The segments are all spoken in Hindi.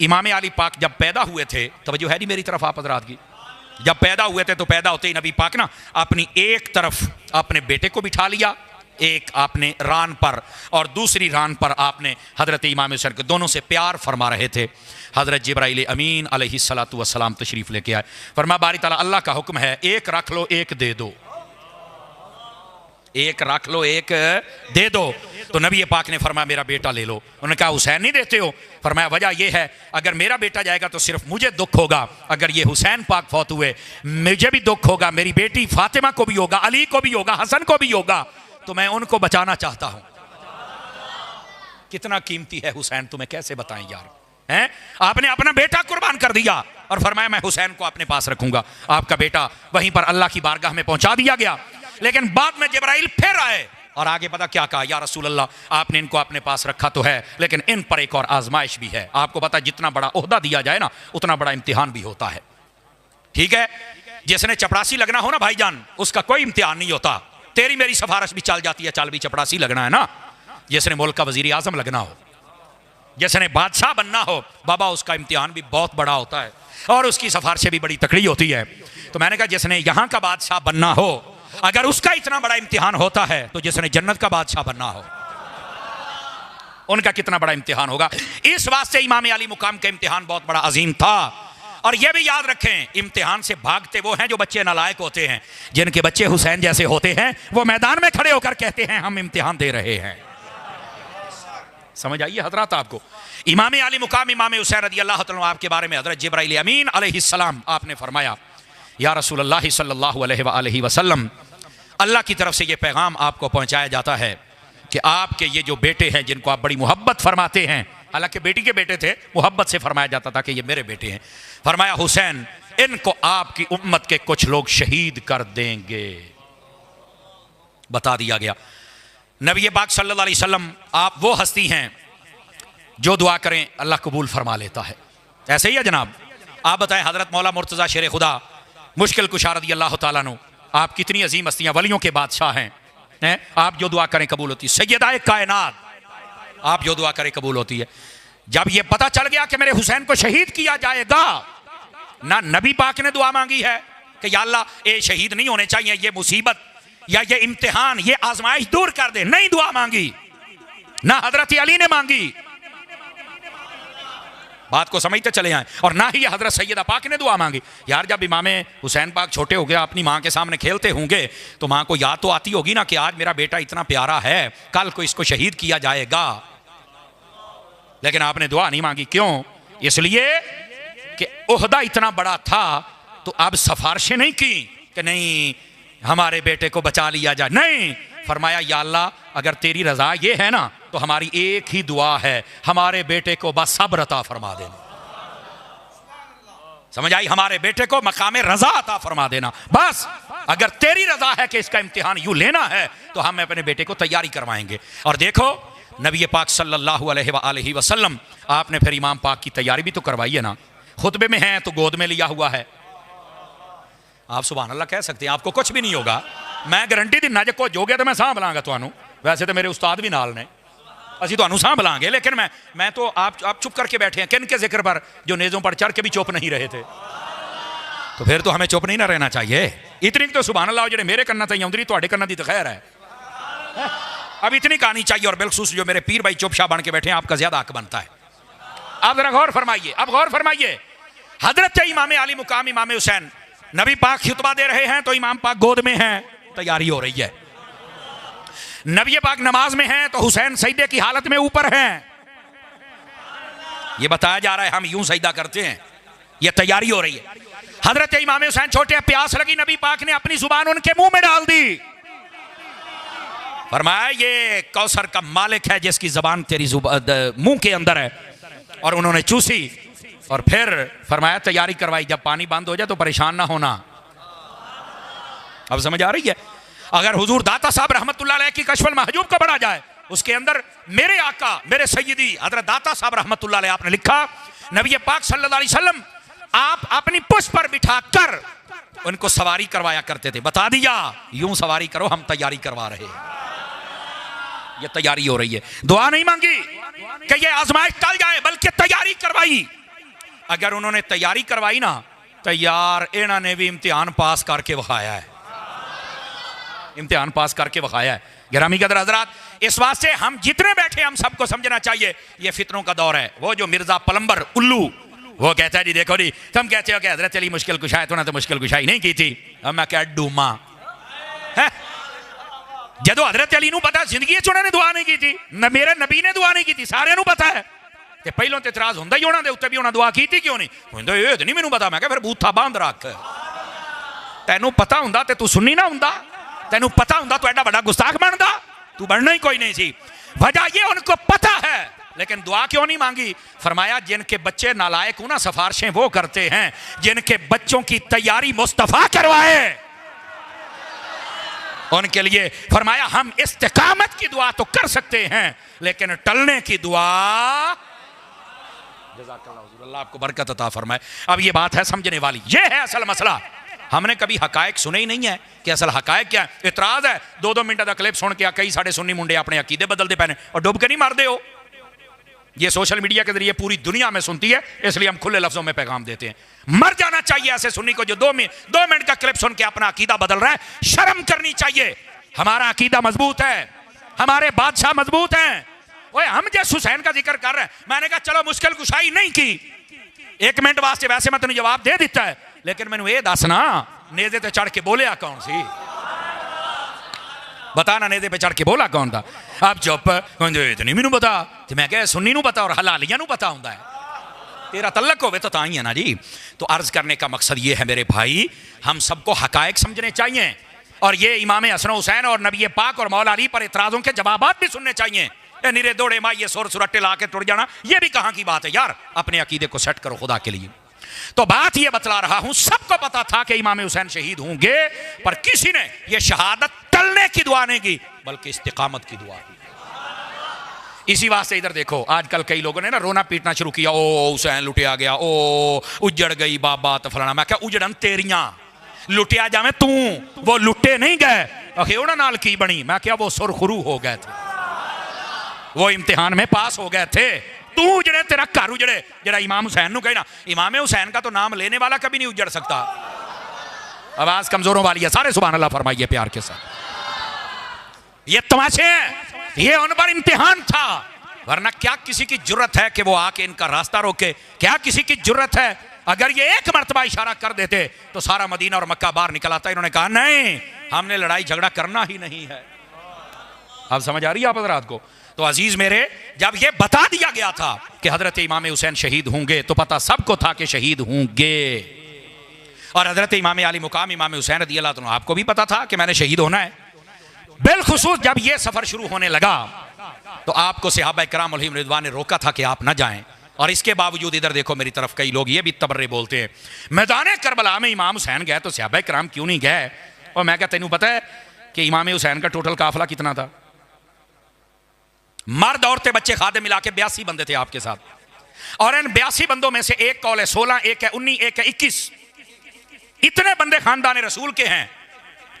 इमाम अली पाक जब पैदा हुए थे, तवज्जो है नहीं मेरी तरफ आप हज़रात की, जब पैदा हुए थे तो पैदा होते ही नबी पाक ना अपनी एक तरफ अपने बेटे को बिठा लिया, एक आपने रान पर और दूसरी रान पर आपने हज़रत इमाम हुसैन के, दोनों से प्यार फरमा रहे थे। हज़रत जिब्राइल अमीन अलैहिस्सलातु वस्सलाम तशरीफ़ लेके आए, फरमा बारी ताला अल्लाह का हुक्म है, एक रख लो एक दे दो, एक रख लो एक दे दो। तो नबी पाक ने फरमाया मेरा बेटा ले लो। उन्होंने कहा हुसैन नहीं देते हो? फरमाया वजह यह है, अगर मेरा बेटा जाएगा तो सिर्फ मुझे दुख होगा, अगर ये हुसैन पाक फौत हुए मुझे भी दुख होगा, मेरी बेटी फातिमा को भी होगा, अली को भी होगा, हसन को भी होगा, तो मैं उनको बचाना चाहता हूं। कितना कीमती है हुसैन, तुम्हें कैसे बताएं यार, हैं? आपने अपना बेटा कुर्बान कर दिया और फरमाया मैं हुसैन को अपने पास रखूंगा। आपका बेटा वहीं पर अल्लाह की बारगाह में पहुंचा दिया गया। लेकिन बाद में जिब्राइल फिर आए और आगे पता क्या कहा, या रसूल अल्लाह आपने इनको अपने पास रखा तो है, लेकिन इन पर एक और आजमाइश भी है। आपको पता जितना बड़ा ओहदा दिया जाए ना उतना बड़ा इम्तिहान भी होता है, ठीक है? जिसने चपरासी लगना हो ना भाईजान, उसका कोई इम्तिहान नहीं होता, तेरी मेरी सिफारिश भी चल जाती है, चल भी चपरासी लगना है ना। जिसने मुल्क का वजीर आजम लगना हो, जिसने बादशाह बनना हो, बाबा उसका इम्तिहान भी बहुत बड़ा होता है और उसकी सिफारिशें भी बड़ी तकड़ी होती है। तो मैंने कहा जिसने यहाँ का बादशाह बनना हो, अगर उसका इतना बड़ा इम्तिहान होता है तो जिसने जन्नत का बादशाह बनना हो उनका कितना बड़ा इम्तिहान होगा। इस वास्ते इमाम अली मुकाम का इम्तिहान बहुत बड़ा अजीम था। और यह भी याद रखें, इम्तिहान से भागते वो हैं जो बच्चे नालायक होते हैं, जिनके बच्चे हुसैन जैसे होते हैं वो मैदान में खड़े होकर कहते हैं हम इम्तिहान दे रहे हैं। समझ आइए हजरात आपको। इमाम अली मुकाम इमाम हुसैन रज़ी अल्लाह तआला आपके बारे में हजरत जिब्राइल अमीन अलैहिस्सलाम आपने फरमाया, या रसूल अल्लाह सल्लल्लाहु अलैहि वसल्लम, अल्लाह की तरफ से ये पैगाम आपको पहुंचाया जाता है कि आपके ये जो बेटे हैं जिनको आप बड़ी मोहब्बत फरमाते हैं, हालांकि बेटी के बेटे थे, मोहब्बत से फरमाया जाता था कि ये मेरे बेटे हैं, फरमाया हुसैन इनको आपकी उम्मत के कुछ लोग शहीद कर देंगे। बता दिया गया नबी पाक सल्लल्लाहु अलैहि वसल्लम आप वो हस्ती हैं जो दुआ करें अल्लाह कबूल फरमा लेता है। ऐसे ही है जनाब। आप बताएं हजरत मौला मुर्तज़ा शेर खुदा मुश्किल कुशा रज़ी अल्लाह तआला अन्हु, आप कितनी अजीम हस्तियां, वलियों के बादशाह हैं, आप जो दुआ करें कबूल होती है। सैयदा कायनात, आप जो दुआ करें कबूल होती है। जब ये पता चल गया कि मेरे हुसैन को शहीद किया जाएगा, ना नबी पाक ने दुआ मांगी है कि या अल्लाह ये शहीद नहीं होने चाहिए, ये मुसीबत या ये इम्तिहान ये आजमाइश दूर कर दे, नहीं दुआ मांगी, ना हजरत अली ने मांगी, बात को समझते चले आए, और ना ही हजरत सैयदा पाक ने दुआ मांगी। यार जब इमाम हुसैन पाक छोटे हो गया अपनी माँ के सामने खेलते होंगे तो माँ को याद तो आती होगी ना कि आज मेरा बेटा इतना प्यारा है, कल को इसको शहीद किया जाएगा, लेकिन आपने दुआ नहीं मांगी। क्यों? इसलिए कि ओहदा इतना बड़ा था, तो अब सिफारिशें नहीं की कि नहीं हमारे बेटे को बचा लिया जाए, नहीं, फरमाया या अल्लाह अगर तेरी रजा ये है ना तो हमारी एक ही दुआ है, हमारे बेटे को बस सब्र अता फरमा देना। समझ आई? हमारे बेटे को मकाम रजा अता फरमा देना, बस अगर तेरी रजा है कि इसका इम्तिहान यूं लेना है तो हम अपने बेटे को तैयारी करवाएंगे। और देखो नबी पाक सल्लल्लाहु अलैहि वसल्लम आपने फिर इमाम पाक की तैयारी भी तो करवाई है ना। खुतबे में है तो गोद में लिया हुआ है, आप सुभान अल्लाह कह सकते हैं, आपको कुछ भी नहीं होगा, मैं गारंटी दिना जो कुछ हो गया तो मैं सांभ लांगा तुहानू। वैसे तो मेरे उस्ताद भी नाल ने, असी तुहानू सांभ लांगे, लेकिन मैं तो आप चुप करके बैठे हैं किन के जिक्र पर जो नेज़ों पर चढ़ के भी चुप नहीं रहे थे, तो फिर तो हमें चुप नहीं ना रहना चाहिए। इतनी तो सुभान अल्लाह जो मेरे कन्ना तई आउंदी तुहाडे कन्ना दी तो खैर है, अब इतनी कहानी चाहिए। और बिलखसूस जो मेरे पीर भाई चुप शाह बन के बैठे हैं, आपका ज्यादा हक बनता है। आप जरा गौर फरमाइए, अब गौर फरमाइए, हजरत इमाम अली मुकाम इमाम हुसैन, नबी पाक खुतबा दे रहे हैं तो इमाम पाक गोद में हैं, तैयारी हो रही है। नबी पाक नमाज में हैं तो हुसैन सजदे की हालत में ऊपर हैं, ये बताया जा रहा है हम यूं सजदा करते हैं, ये तैयारी हो रही है। हजरत इमाम हुसैन छोटे, प्यास लगी, नबी पाक ने अपनी जुबान उनके मुंह में डाल दी, फरमाया ये कौसर का मालिक है जिसकी जबान तेरी मुंह के अंदर है, और उन्होंने चूसी और फिर फरमाया तैयारी करवाई, जब पानी बंद हो जाए तो परेशान ना होना। अब समझ आ रही है? अगर हुजूर दाता साहब रहमतुल्लाह अलैह की कश्फुल महजूब का पढ़ा जाए, उसके अंदर मेरे आका मेरे सैयदी हजरत दाता साहब रहमतुल्लाह अलैह आपने लिखा, नबी पाक सल्लल्लाहु अलैहि वसल्लम आप अपनी पुष्प पर बिठाकर उनको सवारी करवाया करते थे। बता दिया यूं सवारी करो, हम तैयारी करवा रहे हैं, ये तैयारी हो रही है। दुआ नहीं मांगी कि ये आजमाइश टल जाए, बल्कि तैयारी करवाई अगर उन्होंने तैयारी करवाई ना तो यार इन्होंने भी इम्तिहान पास करके विखाया है, इम्तिहान पास करके विखाया है। गिरामी कदर हजरात, इस वास्ते हम जितने बैठे हम सबको समझना चाहिए ये फितनों का दौर है। वो जो मिर्जा पलंबर उल्लू वो कहता है जी देखो जी तुम कहते हो कि हजरत अली मुश्किल कुशाई, तूने तो मुश्किल कुशाई नहीं की थी। अब मैं क्या डूमा है, जदों हजरत अली नूं पता जिंदगी उन्होंने दुआ नहीं की थी, मेरे नबी ने दुआ नहीं की थी, सारे नूं पता है। ते पहलों तो इतराज होंदा ही उन्होंने उत्ते भी उन्होंने दुआ की थी क्यों नहीं, कहंदे ये तो नहीं मैनूं पता। मैं क्या फिर बूथा बांध रख, तैनूं पता हुंदा ते तू सुन्नी ना हुंदा, तैनूं पता हुंदा तू एडा बड़ा गुस्ताख बनदा, तू बनना ही कोई नहीं सी। वजह ये उनको पता है लेकिन दुआ क्यों नहीं मांगी। फरमाया जिनके बच्चे नालायक हो ना सिफारिशें वो करते हैं जिनके बच्चों की तैयारी मुस्तफा करवाए, उनके लिए फरमाया हम इस्तिकामत की दुआ तो कर सकते हैं लेकिन टलने की दुआ, अल्लाह आपको बरकत अता फरमाए। अब ये बात है समझने वाली, ये है असल मसला। हमने कभी हकायक सुने ही नहीं है कि असल हकायक क्या है। इतराज है 2-2 मिनट का क्लिप सुन के कई साढ़े सुन्नी मुंडे अपने अकीदे बदलते पैने और डुब के नहीं मारते हो। ये सोशल मीडिया के जरिए पूरी दुनिया में सुनती है, इसलिए हम खुले लफ्जों में पैगाम देते हैं। मर जाना चाहिए ऐसे सुन्नी को जो 2 मिनट का क्लिप सुन के अपना अकीदा बदल रहा है। शर्म करनी चाहिए। हमारा अकीदा मजबूत है, हमारे बादशाह मजबूत हैं। ओए हम जैसे हुसैन का जिक्र कर रहे हैं, मैंने कहा चलो मुश्किल कुशाई नहीं की, 1 मिनट वास्ते वैसे मैं तेन जवाब दे दिता है, लेकिन मैनू ये दस ना नेज़े ते चढ़ के बोलिया कौन सी, बता ना नेज़े पे चढ़ के बोला कौन था। अब चुप तो नहीं मैनू पता, तो मैं क्या सुन्नी नू पता और हलालिया नू पता होंदा है, तेरा तल्लक होवे तो ताई है ना जी। तो अर्ज करने का मकसद ये है मेरे भाई, हम सबको हकायक समझने चाहिए और ये इमाम हसन हुसैन और नबी पाक और मौला अली पर इतराज़ों के जवाबात भी सुनने चाहिए। निरे दौड़े माँ ये सुर सुरट्टे ला के टुट जाना ये भी कहाँ की बात है यार। अपने अकीदे को सेट करो खुदा के लिए। तो बात ये बतला रहा हूं, सबको पता था कि इमाम हुसैन शहीद होंगे, पर किसी ने ये शहादत टलने की दुआ नहीं की बल्कि इस्तिकामत की दुआ की। इसी वास्ते इधर देखो आजकल कई लोगों ने ना रोना पीटना शुरू किया, ओ हुसैन लुटिया गया, ओ उजड़ गई बाबा तो फलाना। मैं क्या उजड़न तेरियां, लुटिया जावे तू, वो लुटे नहीं गए। उन्होंने नाल की बनी, मैं क्या वो सुरखरू हो गए थे, वो इम्तिहान में पास हो गए थे। तू उजड़े, तेरा घर उजड़े। जरा इमाम हुसैन नु कहना, इमाम हुसैन का तो नाम लेने वाला कभी नहीं उजड़ सकता। आवाज कमजोरों वाली है, सारे सुभान अल्लाह फरमाइए प्यार के साथ। ये तमाशे हैं, ये उन पर इम्तिहान था, वरना क्या किसी की जुर्रत है कि वो आके इनका रास्ता रोके? क्या किसी की जुर्रत है? अगर ये एक मर्तबा इशारा कर देते तो सारा मदीना और मक्का बाहर निकल आता। इन्होंने कहा नहीं, हमने लड़ाई झगड़ा करना ही नहीं है। अब समझ आ रही है आप हज़रात को? तो अजीज मेरे, जब ये बता दिया गया था कि हजरत इमाम हुसैन शहीद होंगे तो पता सबको था कि शहीद होंगे। और हजरत इमाम अली मुकाम इमाम हुसैन रज़ियल्लाहु अन्हु आपको भी पता था कि मैंने शहीद होना है। बिलखुसूस जब ये सफर शुरू होने लगा तो आपको सहाबा इकराम अलैहिम रिज़वान ने रोका था कि आप ना जाएं, और इसके बावजूद इधर देखो मेरी तरफ कई लोग ये भी तबर्रे बोलते हैं, मैदान करबला में इमाम हुसैन गए तो सहाबा इकराम क्यों नहीं गए? और मैं क्या तेनू पता है कि इमाम हुसैन का टोटल काफिला कितना था? मर्द औरतें बच्चे खादे मिला के 82 बंदे थे आपके साथ, और इन 82 बंदों में से एक कौल है 16, एक है 19, एक है 21। इतने बंदे खानदान रसूल के हैं।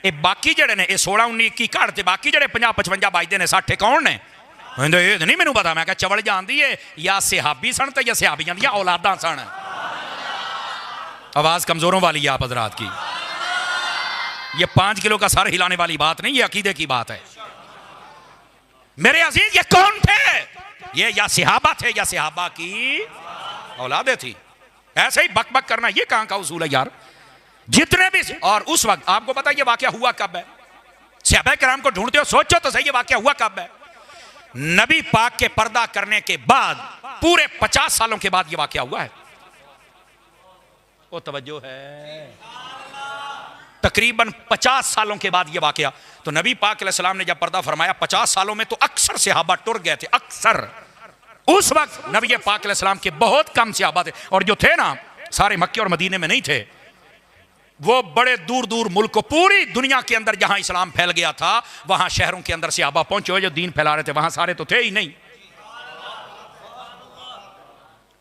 ये बाकी जड़े ने 16, 19, 21 काटते, बाकी जड़े 50, 55 बजते ने 60 कौन ने? ये नहीं मैनू पता। मैं क्या चवड़ जानती है या सिहाबी सन तो या सिहाबियां दी औलादां सन। आवाज कमजोरों वाली है आप हजरात की। ये 5 किलो का सर हिलाने वाली बात नहीं, ये अकीदे की बात है मेरे अजीज। ये कौन थे? ये या सिहाबा थे या सिहाबा की औलादे थी। ऐसे ही बक बक करना ये कहां का उसूल है यार? जितने भी, और उस वक्त आपको पता ये वाकया हुआ कब है? सहाबा किराम को ढूंढते हो, सोचो तो सही ये वाकया हुआ कब है? नबी पाक के पर्दा करने के बाद पूरे 50 सालों के बाद ये वाकया हुआ है। वो तवज्जो है, तकरीबन 50 सालों के बाद ये वाकया। तो नबी पाक अलैहिस्सलाम ने जब पर्दा फरमाया 50 सालों में तो अक्सर सहाबा टुर गए थे, अक्सर। उस वक्त नबी पाक अलैहिस्सलाम के बहुत कम सहाबा थे, और जो थे ना सारे मक्के और मदीने में नहीं थे, वो बड़े दूर दूर मुल्क को, पूरी दुनिया के अंदर जहां इस्लाम फैल गया था वहां शहरों के अंदर सहाबा पहुंचे हुए जो दीन फैला रहे थे, वहां सारे तो थे ही नहीं।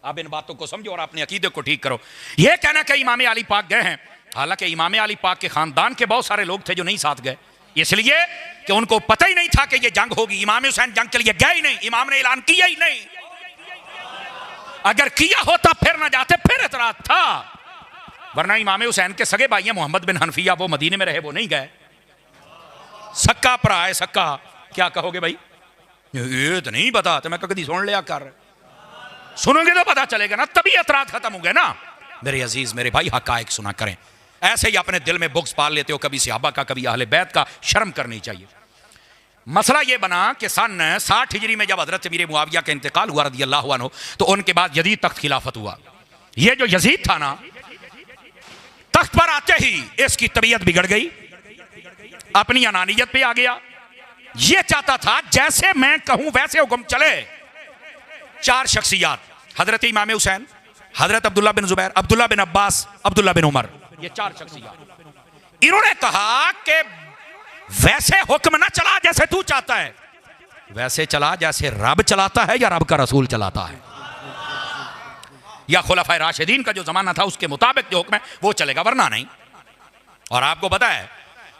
आप इन बातों को समझो और अपने अकीदे को ठीक करो। यह कहना कि इमाम अली पाक गए हैं, हालांकि इमाम अली पाक के खानदान के बहुत सारे लोग थे जो नहीं साथ गए, इसलिए कि उनको पता ही नहीं था कि यह जंग होगी। इमाम हुसैन जंग के लिए गए ही नहीं, इमाम ने ऐलान किया ही नहीं। अगर किया होता फिर ना जाते, फिर एतराज था। वरना इमाम हुसैन के सगे भाई मोहम्मद बिन हनफिया, वो मदीने में रहे, वो नहीं गए। सक्का भरा है, सक्का। क्या कहोगे भाई, ये तो नहीं पता, तो मैं कभी सुन लिया कर, सुनोगे तो पता चलेगा ना, तभी एतराज खत्म हो गया ना। मेरे अजीज, मेरे भाई, हकायक सुना करें। ऐसे ही अपने दिल में बुग़्ज़ पाल लेते हो, कभी सहाबा का, कभी अहले बैत का, शर्म करनी चाहिए। मसला ये बना कि सन 60 हिजरी में जब हजरत अमीर मुआविया का इंतकाल हुआ रज़ी अल्लाह अन्हु, तो उनके बाद यजीद तख्त खिलाफत हुआ। ये जो यजीद था ना, तख्त पर आते ही इसकी तबीयत बिगड़ गई, अपनी अनानियत पे आ गया। ये चाहता था जैसे मैं कहूं वैसे हुक्म चले। 4 शख्सियात, हजरत इमाम हुसैन, हजरत अब्दुल्ला बिन जुबैर, अब्दुल्ला बिन अब्बास, अब्दुल्ला बिन उमर, ये 4 शख्सियात। इन्होंने कहा कि वैसे हुक्म ना चला जैसे तू चाहता है, वैसे चला जैसे रब चलाता है या रब का रसूल चलाता है, या खुलफाए राशिदीन का जो जमाना था उसके मुताबिक जो हुक्म है वो चलेगा, वरना नहीं। और आपको पता है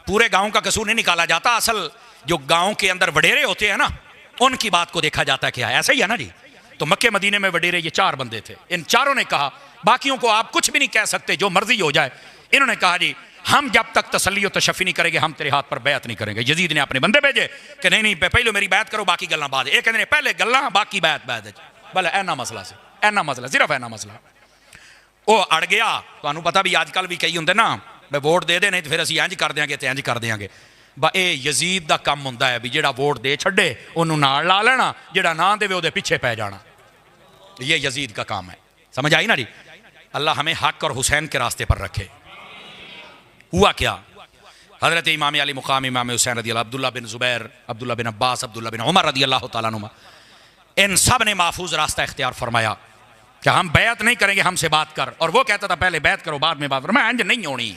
पूरे गांव का कसूर नहीं निकाला जाता, असल जो गांव के अंदर वडेरे होते हैं ना, उनकी बात को देखा जाता है। क्या ऐसा ही है ना जी। तो मक्के मदीने में वडेरे ये 4 बंदे थे। इन चारों ने कहा, बाकियों को आप कुछ भी नहीं कह सकते, जो मर्जी हो जाए। इन्होंने कहा जी हम जब तक तसल्ली और तशफ़ी नहीं करेंगे, हम तेरे हाथ पर बैत नहीं करेंगे। यजीद ने अपने बंदे भेजे कि नहीं नहीं, पहले मेरी बैत करो, बाकी गल्लां बाद। एक कहते पहले गल्लां, बाकी बैत बैत। भले ऐना मसला से, ऐना मसला, सिर्फ ऐना मसला। वो अड़ गया। तुहानू पता भी अजकल भी कई होंगे ना, वोट दे दे, नहीं तो फिर असीं इंज कर देंगे, तो इंज कर देंगे। ये यजीद का काम होंदा है भी जेड़ा वोट दे छड्डे उन्होंने नाल ला लेना, जेड़ा ना देवे उहदे पीछे पै जाना। ये यजीद का काम है। समझ आई ना जी। अल्लाह हमें हक और हुसैन के रास्ते पर रखे। हुआ क्या, हजरत इमाम अली मुकाम इमाम हुसैन रदी अल्लाह, अब्दुल्ला बिन जुबैर, अब्दुल्ला बिन अब्बास, अब्दुल्ला बिन उमर रदी अल्लाह तआला अन्हुमा, इन सब ने महफूज रास्ता इख्तियार फरमाया कि हम बैत नहीं करेंगे, हमसे बात कर। और वो कहता था पहले बैत करो, बाद में बात करो। मैं इंज नहीं होनी,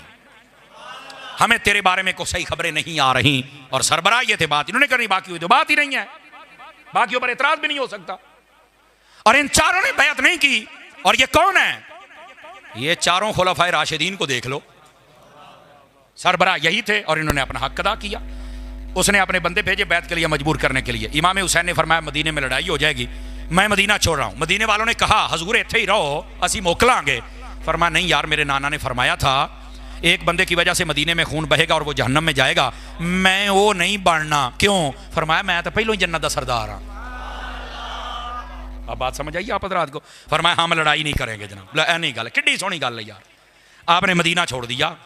हमें तेरे बारे में कोई सही खबरें नहीं आ रही। और सरबराह ये थे, बात इन्होंने करनी, बाकी हुई तो बात ही नहीं है, बाकी पर एतराज भी नहीं हो सकता। और इन चारों ने बैत नहीं की। और ये कौन है, ये चारों खुलफाए राशिदीन को देख लो, सरबराह यही थे। और इन्होंने अपना हक अदा किया। उसने अपने बंदे भेजे बैत के लिए, मजबूर करने के लिए। इमाम हुसैन ने फरमाया मदीने में लड़ाई हो जाएगी, मैं मदीना छोड़ रहा हूं। मदीने वालों ने कहा हजूर इत्थे ही रहो, असी मोकलांगे। फरमाया नहीं यार, मेरे नाना ने फरमाया था एक बंदे की वजह से मदीने में खून बहेगा और वो जहन्नम में जाएगा, मैं वो नहीं बनना। क्यों? फरमाया मैं तो पहलों ही जन्नत का सरदार हाँ। अब बात समझ आई आप हज़रात को। फरमाया हम लड़ाई नहीं करेंगे जनाब। ऐ नहीं गल, किड्डी सोहनी गल है यार। आपने मदीना छोड़ दिया।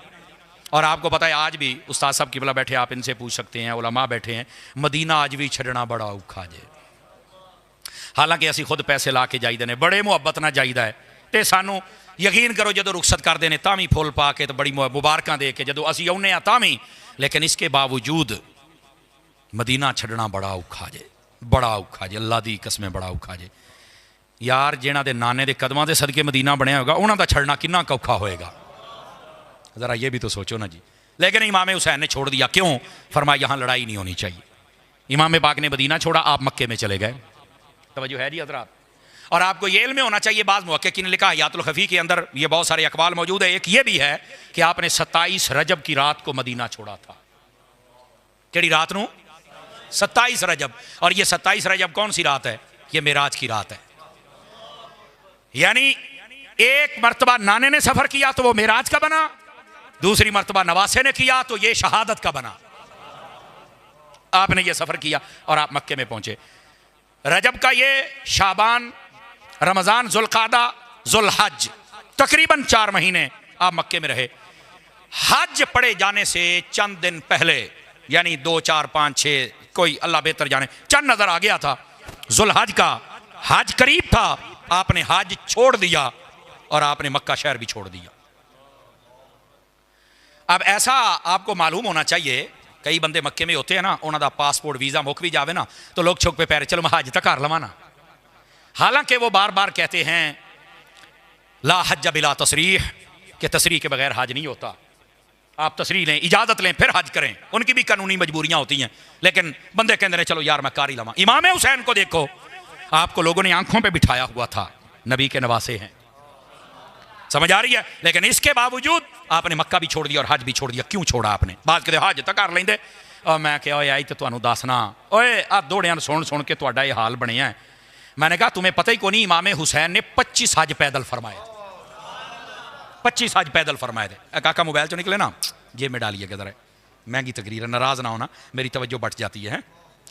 और आपको पता है आज भी उस्ताद साहब किबला बैठे, आप इनसे पूछ सकते हैं, उलमा बैठे हैं, मदीना आज भी छड़ना बड़ा औखा जे। हालांकि असी खुद पैसे ला के जाईदे ने, बड़े मुहब्बत ना जाईदा है। तो सानू यकीन करो जो रुखसत करते हैं तां भी फुल पा के, तो बड़ी मुबारक दे के जो असी आने तां भी। लेकिन इसके बावजूद मदीना छड़ना बड़ा औखा जे, बड़ा औखा जे। अल्लाह दी कसमें बड़ा औखा जे यार। जिन्हां दे नाने दे कदमां दे सदके मदीना बनया होगा, उन्हां दा छड़ना कितना औखा होएगा, जरा ये भी तो सोचो ना जी। लेकिन इमाम हुसैन ने छोड़ दिया। क्यों? फरमाया यहाँ लड़ाई नहीं होनी चाहिए। इमाम पाक ने मदीना छोड़ा, आप मक्के में चले गए। तवज्जो है जी हज़रात। और आपको ये इल्म होना चाहिए, बाज़ मुहक्किकीन ने लिखा हयातुल खफ़ी के अंदर ये बहुत सारे अक़वाल मौजूद है। एक ये भी है कि आपने 27 रजब की रात को मदीना छोड़ा था। केड़ी रात नू? 27 रजब। और ये 27 रजब कौन सी रात है? ये मेराज की रात है। यानी एक मरतबा नाने ने सफ़र किया तो वो मेराज का बना, दूसरी मरतबा नवासे ने किया तो ये शहादत का बना। आपने ये सफ़र किया और आप मक्के में पहुंचे। रजब का ये शाबान, रमज़ान, जुल्क़ादा, जुल्हज, तकरीबन 4 महीने आप मक्के में रहे। हज पढ़े जाने से चंद दिन पहले, यानी 2, 4, 5, 6, कोई अल्लाह बेहतर जाने, चंद नज़र आ गया था जुल्हज का, हज करीब था, आपने हज छोड़ दिया और आपने मक्का शहर भी छोड़ दिया। अब ऐसा आपको मालूम होना चाहिए, कई बंदे मक्के में होते हैं ना, उन्होंने पासपोर्ट वीज़ा मुक भी जावे ना, तो लोग छुक पे पैर चलो मैं हज तक कर लवाना। हालांकि वो बार बार कहते हैं ला हज बिला तसरीह, कि तसरीह के बगैर हज नहीं होता। आप तसरीह लें, इजाज़त लें, फिर हज करें। उनकी भी कानूनी मजबूरियाँ होती हैं। लेकिन बंदे कहते हैं चलो यार मैं कार ही लवा। इमाम हुसैन को देखो, आपको लोगों ने आंखों पर बिठाया हुआ था, नबी के नवासे हैं, समझ आ रही है। लेकिन इसके बावजूद आपने मक्का भी छोड़ दिया और हज भी छोड़ दिया। क्यों छोड़ा आपने? बात कहते हज तक कर लेंदे। और मैं क्या आई तो तुहानू दसना, ओए आ दौड़ियां सुन सुन के तुहाडा ये हाल बनिया है। मैंने कहा तुम्हें पता ही को नहीं, इमाम हुसैन ने 25 हज पैदल फरमाए, 25 हज पैदल फरमाए थे। काका मोबाइल चो निकले ना, जेब में डालिए किधर है, महंगी तकरीर है, नाराज ना होना, मेरी तवज्जो बढ़ जाती है।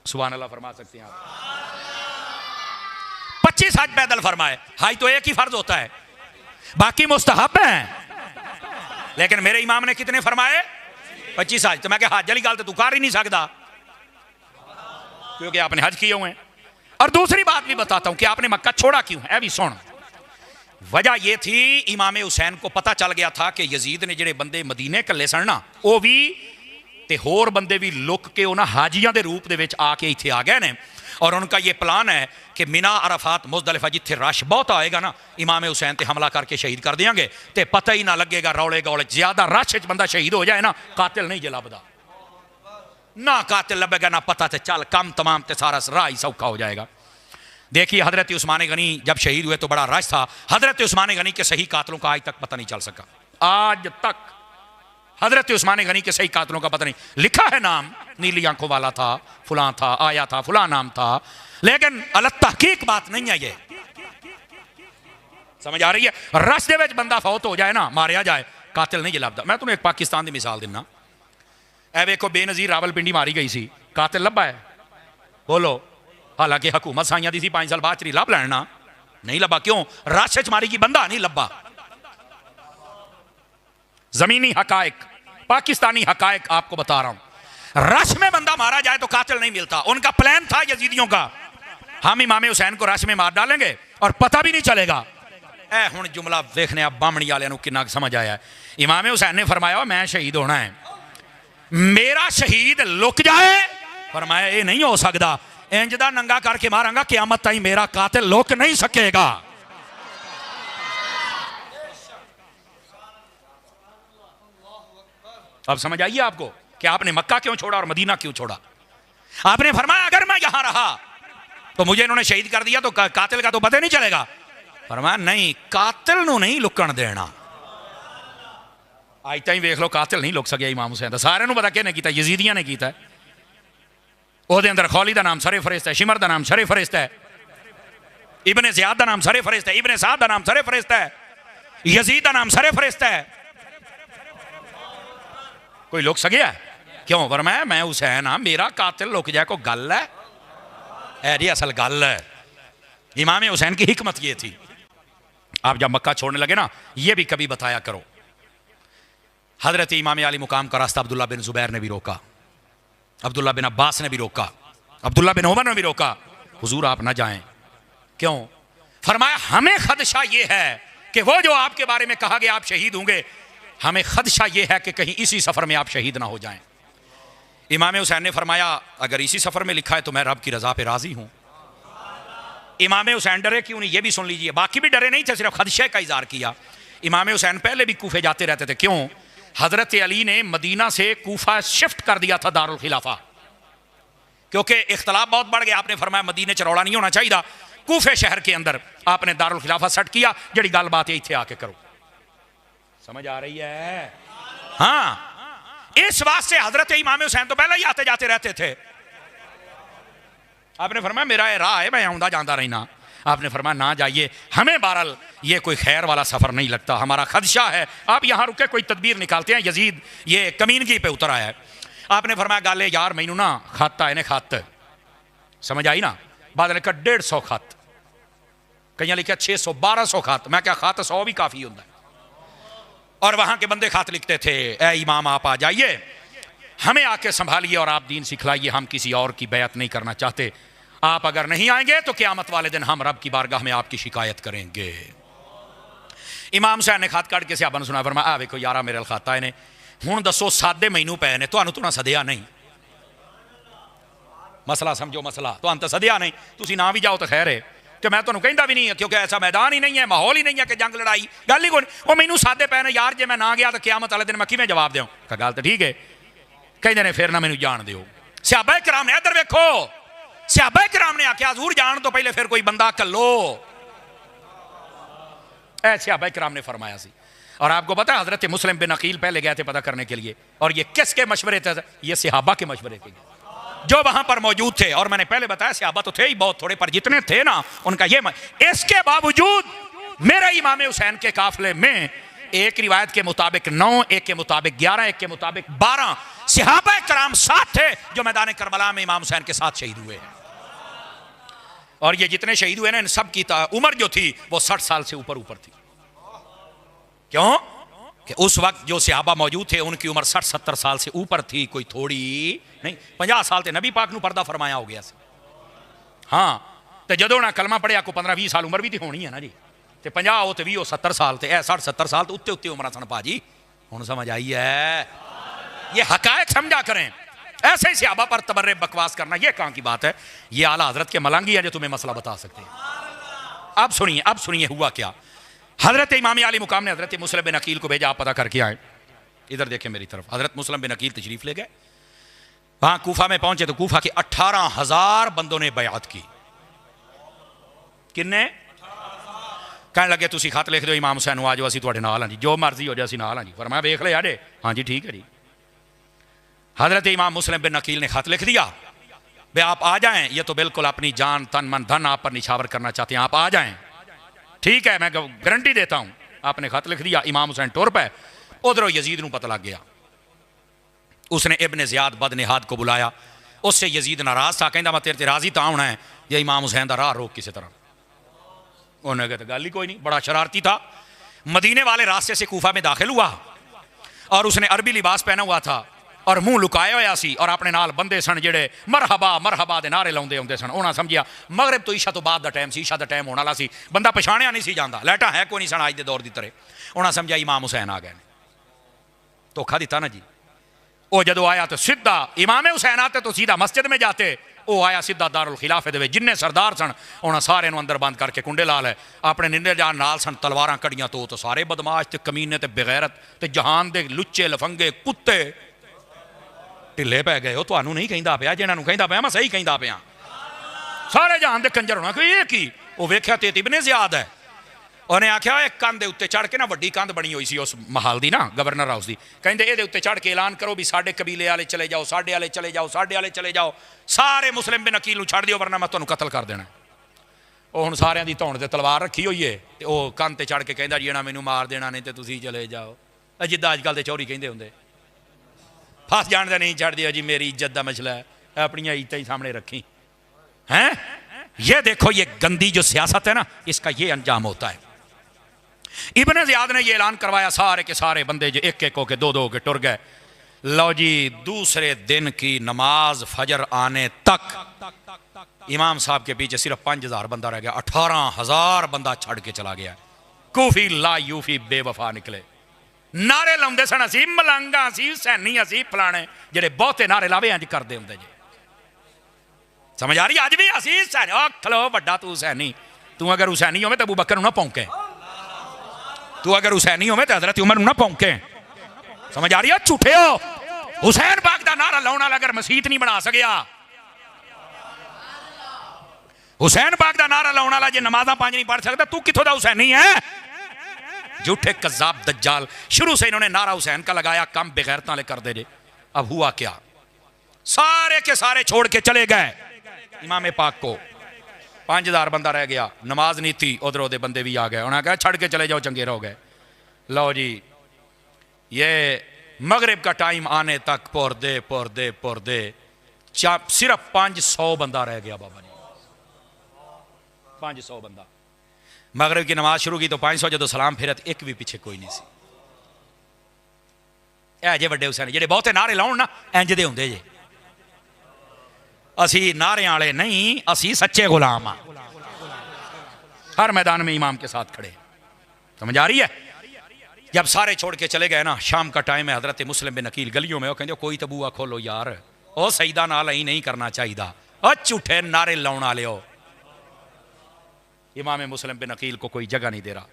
सुभान अल्लाह फरमा सकते हैं आप। 25 हज पैदल फरमाए। हज तो एक ही फर्ज होता है, बाकी मुस्तहब हैं, लेकिन मेरे इमाम ने कितने फरमाए? 25 हज। तो मैं क्या हज वाली गल तो तू कर ही नहीं सकता, क्योंकि आपने हज किए हुए हैं। और दूसरी बात भी बताता हूं कि आपने मक्का छोड़ा क्यों है, भी सुन। वजह यह थी, इमाम हुसैन को पता चल गया था कि यजीद ने जेडे बंदे मदीने कल्ले सन ना, वो भी ते होर बंदे भी लुक के उन्होंने हाजियां के रूप दे विच आके इत्थे आ गए ने। और उनका ये प्लान है कि मिना अरफात मुजदलिफा जिथे रश बहुत आएगा ना, इमाम हुसैन ते हमला करके शहीद कर देंगे, तो पता ही ना लगेगा, रौले गौले ज्यादा रश च बंदा शहीद हो जाए ना, कातिल नहीं जे लभदा ना, कातिल लभेगा ना पता, ते चल कम तमाम ते सारा राह ही सौखा हो जाएगा। देखिए हजरत उस्मान गनी जब शहीद हुए तो बड़ा रश था, हजरत उस्मान गनी के सही कातिलों का आज तक पता नहीं चल सका, आज तक हजरत उस्मान गनी के सही कातिलों का पता नहीं। लिखा है नाम, नीली आंखों वाला था, फुला था, आया था, फुला नाम था, लेकिन अलग तहकीक बात नहीं है ये, समझ आ रही है। रश दे विच बंदा फौत हो जाए ना, मारिया जाए, कातिल नहीं लभदा। मैं तुम्हें एक पाकिस्तान की मिसाल देना, ए वेखो बेनज़ीर रावलपिंडी मारी गई सी, कातिल लभा है? बोलो। हालांकि हुकूमत साइयां दी सी, 5 साल बाद लभ लैना, नहीं लभा। क्यों? रश च मारी की, बंदा नहीं लभा। जमीनी हकायक, पाकिस्तानी हकायक आपको बता रहा हूं। रश में बंदा मारा जाए तो कातिल नहीं मिलता। उनका प्लान था यजीदियों का, हम इमाम हुसैन को रश में मार डालेंगे और पता भी नहीं चलेगा। ए हुण जुमला देखने आप बामणी वाले कितना समझ आया है। इमाम हुसैन ने फरमाया मैं शहीद होना है, मेरा शहीद लुक जाए, फरमाया ये नहीं हो सकता, इंज दा नंगा करके मारांगा, क़यामत ताईं मेरा कातिल लुक नहीं सकेगा। अब समझ आइए आपको कि आपने मक्का क्यों छोड़ा और मदीना क्यों छोड़ा। आपने फरमाया अगर मैं यहां रहा तो मुझे इन्होंने शहीद कर दिया तो कातिल का तो पता नहीं चलेगा। फरमाया नहीं, कातिल नूं नहीं लुकण देना। आज ताईं वेख लो कातिल नहीं लुक सकिया इमाम हुसैन दा। सारिआं नूं पता किहने कीता? यजीदियां ने कीता। ਉਹਦੇ अंदर खौली का नाम सरे फरिश्ता है, शिमर का नाम सरे फरिश्ता है, इब्ने ज़ियाद का नाम सरे फरिश्ता है, इब्ने साद का नाम सरे फरिश्ता है, यजीद का नाम सरे फरिश्ता है। कोई लुक सकिया? क्यों? फरमाया मैं हुसैन हाँ, मेरा कातिल लुक जाए कोई गल है? ऐसी असल गल है। इमाम हुसैन की हिकमत ये थी। आप जब मक्का छोड़ने लगे ना, ये भी कभी बताया करो। हजरत इमाम अली मुकाम का रास्ता अब्दुल्ला बिन जुबैर ने भी रोका, अब्दुल्ला बिन अब्बास ने भी रोका, अब्दुल्ला बिन उमर ने भी रोका, हुजूर आप ना जाएं। क्यों? फरमाया हमें खदशा ये है कि वो जो आपके बारे में कहा गया आप शहीद होंगे, हमें खदशा ये है कि कहीं इसी सफर में आप शहीद ना हो जाएं। इमाम हुसैन ने फरमाया अगर इसी सफर में लिखा है तो मैं रब की रजा पे राजी हूं। इमाम हुसैन डरे क्यों नहीं, ये भी सुन लीजिए। बाकी भी डरे नहीं थे, सिर्फ खदशे का इजहार किया। इमाम हुसैन पहले भी कूफे जाते रहते थे। क्यों? हजरत अली ने मदीना से कूफा शिफ्ट कर दिया था दारुल खिलाफा, क्योंकि इख्तलाफ बहुत बढ़ गया। आपने फरमाया मदीने च रौला नहीं होना चाहिए, कूफे शहर के अंदर आपने दारुल खिलाफा सेट किया। जड़ी गल बात है इत्थे आके करो। समझ आ रही है? हाँ, इस वास्ते हजरत इमाम हुसैन तो पहले ही आते जाते रहते थे। आपने फरमाया मेरा ये राह है, मैं आऊंदा जाता रहना। आपने फरमाया ना जाइए, हमें बहरहाल ये कोई खैर वाला सफर नहीं लगता, हमारा खदशा है, आप यहाँ रुके कोई तदबीर निकालते हैं। यजीद ये कमीनगी पे उतर आया है। आपने फरमाया गाले यार मैनू ना खत आए ने, खत समझ आई ना? बाद ने कहा 150 खत, कई लिखा 600 1200 खत। मैं क्या खत 100 भी काफी होता है। और वहां के बंदे खत लिखते थे, ए इमाम आप आ जाइए, हमें आके संभालिए और आप दीन सिखलाइए, हम किसी और की बैत नहीं करना चाहते। आप अगर नहीं आएंगे तो क़यामत वाले दिन हम रब की बारगाह में आपकी शिकायत करेंगे। इमाम हुसैन ने खत कट के सियाबा सुना, फरमाया आ वेखो यारा मेरे खाता है ने, हुण दसो सादे मैनू पै ने, तुहानू तो ना सदिया नहीं। मसला समझो, मसला तुहानू तो सदिया नहीं, तुसी ना भी जाओ तो खैर है, कि मैं तुहानू कहंदा भी नहीं है, क्योंकि ऐसा मैदान ही नहीं है, माहौल ही नहीं है कि जंग लड़ाई, गल ही कोई। वो मैनू सादे पै ने यार, जे मैं ना गया तो क़यामत वाले दिन मैं किवें जवाब देऊं? गल तो ठीक है। कहंदे ने फिर ना मैनू जान दिओ। सहाबा किराम ने इधर वेखो, सहाबा किराम ने आख्या हजूर जान तो पहले फिर कोई बंदा कलो। ऐ सहाबा किराम ने फरमाया सी। और आपको पता है हजरत मुस्लिम बिन अकील पहले गए थे पता करने के लिए, और ये किसके मशवरे थे? ये सहाबा के मशवरे थे। जो वहां पर मौजूद थे। और मैंने पहले बताया सहाबा तो थे ही बहुत थोड़े, पर जितने थे ना उनका ये इसके बावजूद मेरे इमाम हुसैन के काफिले में एक रिवायत के मुताबिक 9, एक के मुताबिक 11, एक के मुताबिक 12 सहाबा कराम साथ थे जो मैदान करबला में इमाम हुसैन के साथ शहीद हुए हैं। और ये जितने शहीद हुए ना इन सब की उम्र जो थी वो 60 साल से ऊपर थी। क्यों कि उस वक्त जो सहाबा मौजूद थे उनकी उम्र 60-70 साल से ऊपर थी, कोई थोड़ी नहीं। 50 साल ते नबी पाक नूं पर्दा फरमाया हो गया। हाँ तो जदों ना कलमा पढ़िया को 15-20 साल उम्र भी तो होनी है ना जी। तो 50 हो तो 20 70 साल ते 60-70 साल तो उत्ते उत्ते उम्र सन भाजी। हुण समझ आई है? ये हकायक समझा करें। ऐसे ही सहाबा पर तबर्रे बकवास करना ये कहाँ की बात है? ये आला हजरत के मलंगी है जो तुम्हें मसला बता सकते हैं। अब सुनिए हुआ क्या। हजरत इमाम अली मुकाम ने हजरत मुस्लिम बिन अकील को भेजा, आप पता करके आए। इधर देखें मेरी तरफ। हजरत मुस्लिम बिन अकील तशरीफ ले गए, वहां कूफा में पहुंचे तो कूफा के 18,000 बंदों ने बयात की। किन्ने? कहने लगे तुसी खत लिख दो इमाम हुसैन आ जाओ, असीं तुहाडे नाल हां जी, जो मर्जी हो जाए असीं नाल हां जी। फरमाया वेख ले यारे, हाँ जी ठीक है जी। हजरत इमाम मुस्लिम बिन अकील ने खत लिख दिया, वे आप आ जाएं, ये तो बिल्कुल अपनी जान तन मन धन आप पर निछावर करना चाहते हैं, आप आ जाएं, ठीक है मैं गारंटी देता हूं। आपने खत लिख दिया। इमाम हुसैन टुर पे। उधरों यजीद नूं पता लग गया। उसने इब्ने ज़ियाद बदनिहाद को बुलाया। उससे यजीद नाराज था, कहता मैं तेरे ते राजी तो होना है ये इमाम हुसैन का राह रोक किसी तरह। उन्होंने कहा गल ही कोई नहीं। बड़ा शरारती था। मदीने वाले रास्ते से कूफा में दाखिल हुआ और उसने अरबी लिबास पहना हुआ था और मुंह लुकाया हुआ सी और अपने नाल बंदे सन जेड़े मरहबा मरहबा दे नारे लाउंदे होंदे सन। उन्होंने समझिया मगरिब तो ईशा तो बाद दा टाइम सी, ईशा दा टाइम होने वाला सी, बंदा पछाणिया नहीं सी जांदा, लाइटां है कोई नहीं सन अज दे दौर दी तरह। उन्होंने समझिया इमाम हुसैन आ गए ने। धोखा दिता ना जी। वो जदों आया तो सीधा इमाम हुसैन आते तो सीधा मस्जिद में जाते। वो आया सीधा दारुल खिलाफे दे जिन्ने सरदार सन उन्होंने सारे अंदर बंद करके कुंडे ला लै। अपने निंदे जान नाल सन तलवारां कड़ियां तो सारे बदमाश ते कमीने ते बेगैरत ते जहान दे लुच्चे लफंगे कुत्ते ढिले पै गए। तुहानू नहीं कहता पाया, जिन्होंने कहता पाया मैं सही कहता पाया। सारे जहान दे कंजर होना कोई ये की। वो वेख्या ते इब्ने ज़ियाद है। उन्हें आख्या एक कंध उत्ते चढ़ के ना वड्डी कंध बनी हुई सी उस महल दी ना, गवर्नर हाउस दी। कहते ये उत्ते चढ़ के ऐलान करो भी साडे कबीले वाले चले जाओ, साडे वाले चले जाओ, साडे वाले चले जाओ, सारे मुस्लिम बिन अकील छड़ दियो वरना मैं तुहानू कतल कर देना। वो हुण सारियां दी धौण ते तलवार रखी हुई है ते वो कंध ते चढ़ के कहंदा जी ना मैनू मार देना नहीं तो तुसीं चले जाओ। जिद्दां अजकल दे चौरी कहंदे हुंदे फस जाण दे नहीं छड़ दियो जी, मेरी इज्जत दा मसला है, अपनी इज्जत ही सामने रखी हैं। ये देखो ये गंदी जो सियासत है ना इसका ये अंजाम होता है। इब्ने ज़ियाद ने ये ऐलान करवाया, सारे के सारे बंदे जो एक एक होके दो दो के टुर गए। लो जी दूसरे दिन की नमाज फजर आने तक इमाम साहब के पीछे सिर्फ 5,000 बंदा रह गया। 18,000 बंदा छड़ के चला गया। कूफी ला यूफी बेवफा निकले। नारे लाउंदे सन असी मलंगा असी हुसैनी असी फलाने जेडे बहुते नारे लावे इंज करदे हुंदे जी। समझ आ रही? अज भी असी हुसैनी खलो वड्डा तू हुसैनी, तू अगर हुसैनी होवे तो अबू बकर ना पौंके, तू अगर हुसैनी होवे तो हजरत उमर ना पौंके। समझ आ रही है? झूठे हो। हुसैन पाक दा नारा लाउण वाला अगर मसीत नहीं बना सकिया, हुसैन पाक दा नारा लाउण वाला जे नमाज़ां 5 नहीं पढ़ सकता, तू किथों दा हुसैनी है? झूठे कज़्ज़ाब दज्जाल। शुरू से इन्होंने नारा हुसैन का लगाया, कम बेगैरत वाले कर दे जे। अब हुआ क्या? सारे के सारे छोड़ के चले गए इमाम पाक को। 5,000 बंदा रह गया। नमाज नहीं थी, उधर उधर बंदे भी आ गए। उन्होंने कहा छड़ के चले जाओ चंगे रहो गए। लो जी ये मगरिब का टाइम आने तक पोर दे सिर्फ 500 बंदा रह गया बाबा जी। 500 बंदा। मगरिब की नमाज शुरू की तो 500 जो सलाम फिरत एक भी पीछे कोई नहीं सी। ए जे वड्डे हुसैन जेडे बहुते नारे लाउण ना इंज दे हुंदे जे। असी नारे वाले नहीं, असी सच्चे गुलाम हाँ। हर मैदान में इमाम के साथ खड़े। समझ आ रही है? जब सारे छोड़ के चले गए ना, शाम का टाइम है, हजरत मुस्लिम बिन अकील गलियों में वो कहते कोई तो बुआ खोलो यार, ओ सईदा नाल ही नहीं करना चाहिए, ओ झूठे नारे लाउण वाले हो। इमाम मुस्लिम बिन अकील को कोई जगह नहीं दे रहा।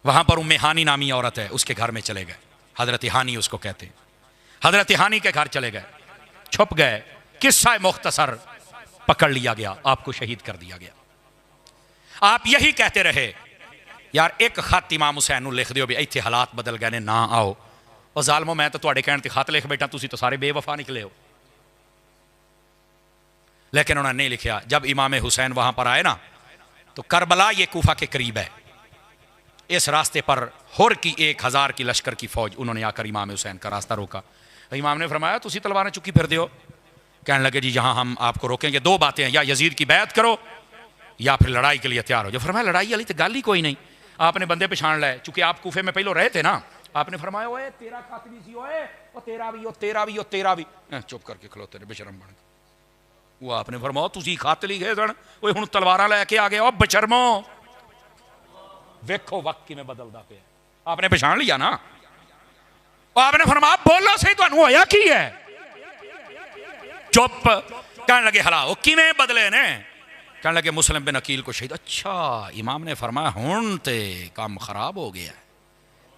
वहां पर उम्मे हानी नामी औरत है, उसके घर में चले गए। हजरत हानी उसको कहते हैं। हजरत हानी के घर चले गए, छुप गए। किस्सा मुख्तसर पकड़ लिया गया, आपको शहीद कर दिया गया। आप यही कहते रहे यार एक खत इमाम हुसैन लिख दियो भी इत्थे हालात बदल गए ने, ना आओ। और जालमो मैं तो तुहाडे कहण ते खत लिख बैठा, तुसी तो सारे बेवफा निकले हो। लेकिन उन्होंने नहीं लिखा। जब इमाम हुसैन वहां पर आए ना, तो करबला ये कूफा के करीब है, इस रास्ते पर हुर की 1000 की लश्कर की फौज उन्होंने आकर इमाम हुसैन का रास्ता रोका। इमाम ने फरमाया तुसी तलवारें चुकी फिर हो। कहने लगे जी यहाँ हम आपको रोकेंगे, दो बातें हैं, या यजीद की बैत करो या फिर लड़ाई के लिए तैयार हो जाओ। फरमाया लड़ाई वाली तो गल ही कोई नहीं। आपने बंदे पछाण लाए, चूंकि आप कूफे में पहले रहे थे ना, आपने फरमाया ओए तेरा कातली सी, ओए ओ तेरा भी, ओ तेरा भी, ओ तेरा भी। चुप करके खलोते ने बेशरम बन के। वो आपने फरमाया तुसी कातली गए सन, ओए हुण तलवारां लैके आ गए, ओ बेशरमो। वेखो वक्त किवें बदलदा पिया। आपने पछाण लिया ना। आपने फरमाया बोलो सही तुहानूं होया की है। चुप। कहने लगे हलाओ किवें बदले ने। कहने लगे मुस्लिम बिन अकील को शहीद। अच्छा, इमाम ने फरमाया हुण ते काम खराब हो गया,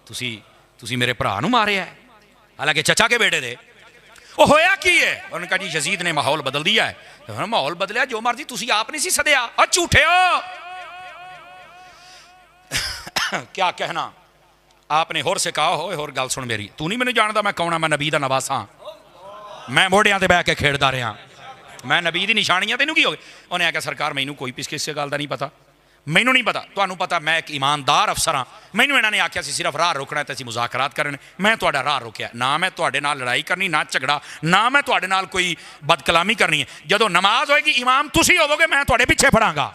तुसी मेरे भरा नूं मारिया है, हालांकि चचा के बेटे दे। ओ होया की है। उन्होंने कहा जी यजीद ने माहौल बदल दिया है। तो माहौल बदलिया जो मर्जी, तुसी आप नहीं सी सदया, और झूठे हो। क्या कहना। आपने होर से कहा हो, होर गल सुन मेरी, तू नहीं मैनू जानदा मैं कौन, मैं नबी दा नवास हां, मैं मोढ़ियां ते बह के खेड़दा रहा, मैं नबी दी निशानियां, तेनू की हो गया। उन्हें आख्या सरकार मैनू कोई किसी गल का नहीं पता, मैनू नहीं पता, तुहानू पता मैं एक ईमानदार अफसर हाँ, मैनू इन्होंने आख्या सिर्फ राह रोकना तो असीं मुज़ाकरात करने, मैं तुहाडा राह रोकिया ना, मैं तुहाडे नाल लड़ाई करनी ना झगड़ा, ना मैं तुहाडे नाल कोई बदकलामी करनी है। जदों नमाज होएगी इमाम तुसी होवोगे, मैं तुहाडे पिछे फड़ांगा।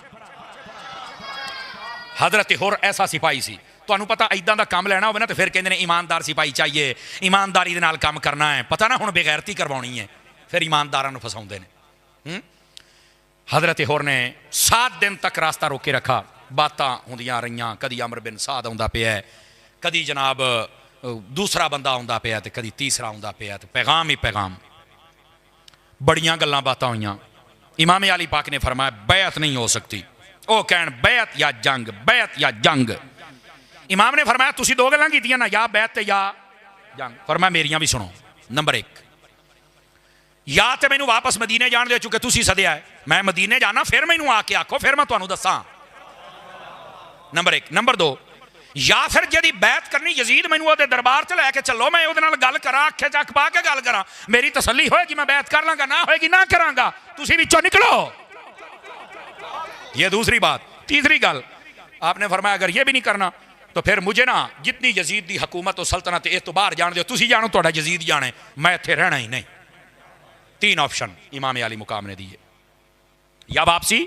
हजरत होर ऐसा सिपाही सी, तुहानू पता इदां दा काम लेना होवे ना तो फिर कहंदे ने ईमानदार सिपाही चाहिए, ईमानदारी दे नाल काम करना है, पता ना हुण बेगैरती करवाउणी है, फिर ईमानदारां नूं फसाउंदे ने। हजरत होर ने 7 दिन तक रास्ता रोके रखा, बातां होंदियां रहियां, कदी अमर बिन साद आउंदा पिया, कदी जनाब दूसरा बंदा आउंदा पिया, ते कदी तीसरा आउंदा पिया, ते पैगाम ही पैगाम, बड़ियां गल्लां बातां होईयां। इमाम अली पाक ने फरमाया बैत नहीं हो सकती। ओ कहण बैत या जंग, बैत या जंग। इमाम ने फरमाया तुसी दो गल्लां कीतियां ना, या बैत या जंग। फरमाया मेरियां भी सुनो। नंबर 1, या तो मैनू वापस मदीने जान दे, चुके तुसी सदया है, मैं मदीने जाना, फिर मैनू आके आखो, फिर मैं तुहानू दसां। नंबर 1। नंबर 2, या फिर जिहदी बैत करनी यजीद मैनू ओहदे दरबार च लैके चलो, मैं ओहदे नाल गल करां, अखे च अख पा के गल करां, मेरी तसल्ली होएगी, मैं बैत कर लांगा, ना होएगी ना करांगा, तुसी विचों निकलो। ये दूसरी बात। तीसरी गल आपने फरमाया अगर ये भी नहीं करना तो फिर मुझे ना जितनी यजीद की हुकूमत और सल्तनत इस तो बाहर जान दो, तुसी जानो तुहाडा यजीद जाने, मैं इत्थे रहना ही नहीं। 3 ऑप्शन इमाम अली मुकाम ने दिए, या वापसी,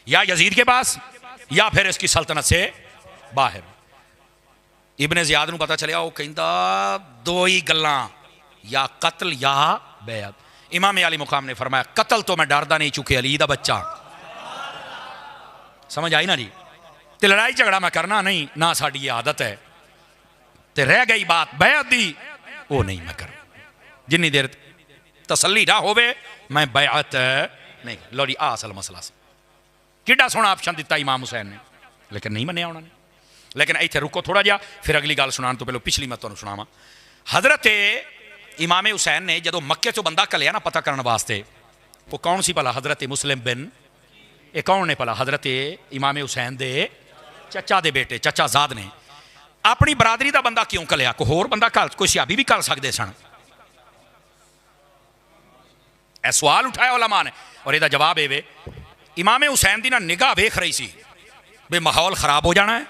या यजीद के पास, या फिर इसकी सल्तनत से बाहर। इब्ने ज़ियाद नूं पता चलिया, वो कहंदा 2 ही गल्लां, या कत्ल या बैत। इमाम अली मुकाम ने फरमाया कत्ल तो मैं डरदा नहीं, चूंकि अली दा बच्चा। समझ आई ना जी। ते लड़ाई झगड़ा मैं करना नहीं, ना साड़ी ये आदत है। ते रह गई बात बैत दी, वो नहीं मैं कर, जिन्नी देर तसल्ली ना होवे मैं बैत नहीं। लो जी, असल मसला सी। किड्डा सोहना ऑप्शन दिता इमाम हुसैन ने, लेकिन नहीं मन्निया उन्होंने। लेकिन इत्थे रुको थोड़ा जिहा, फिर अगली गल सुनाने तो पहले पिछली मैं तुहानूं सुणावां। हजरत इमाम हुसैन ने जदों मक्के चों बंदा घल्लिया ना पता करने वास्ते, वो कौन सी भला? हजरत मुस्लिम बिन, ये कौन ने भला? हजरत इमाम हुसैन दे चचा दे बेटे, चचा ज़ाद ने अपनी बरादरी का बंदा क्यों घल्लिया? कोई होर बंदा घल, कोई सियाबी भी घल सकते सन। यह सवाल उठाया उलमा ने, और इसका जवाब ये, इमाम हुसैन की ना निगाह वेख रही सी भी माहौल खराब हो जाना है,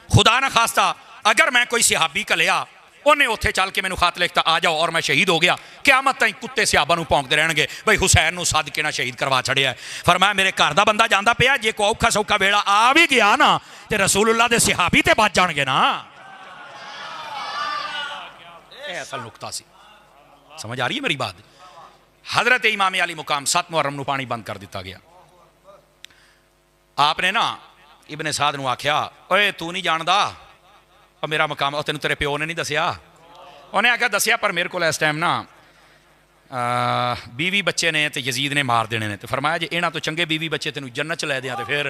खुदा ना खास्ता अगर मैं कोई सिहाबी घलिया, उन्हें उत्थे चल के मैनू खत लिखता आ जाओ और मैं शहीद हो गया, क़यामत ताईं कुत्ते सिहाबा नूं भौंकदे रहणगे बई हुसैन नूं सद के ना शहीद करवा छड़िया है। फरमाया मेरे घर का बंदा जांदा पिया, जे कोई औखा सौखा वेला आ भी गया ना ते रसूलुल्लाह दे सिहाबी ते बच जाणगे ना। यह असल नुकता सी। समझ आ रही है मेरी बात? हजरत इमाम अली मुकाम 7 मुहर्रम नूं पानी बंद कर दिता गया। आपने ना इब्ने साद नूं आख्या, ओए तू नहीं जानदा मेरा मकाम, तेन तेरे प्यो ने नहीं दसिया? उन्हें आख्या दसिया, पर मेरे को इस टाइम ना 20 बच्चे ने तो यजीद ने मार देने ने। तो फरमाया जे इन्हां तो चंगे 20 बच्चे तेन जन्नत च लै दियां तो फिर?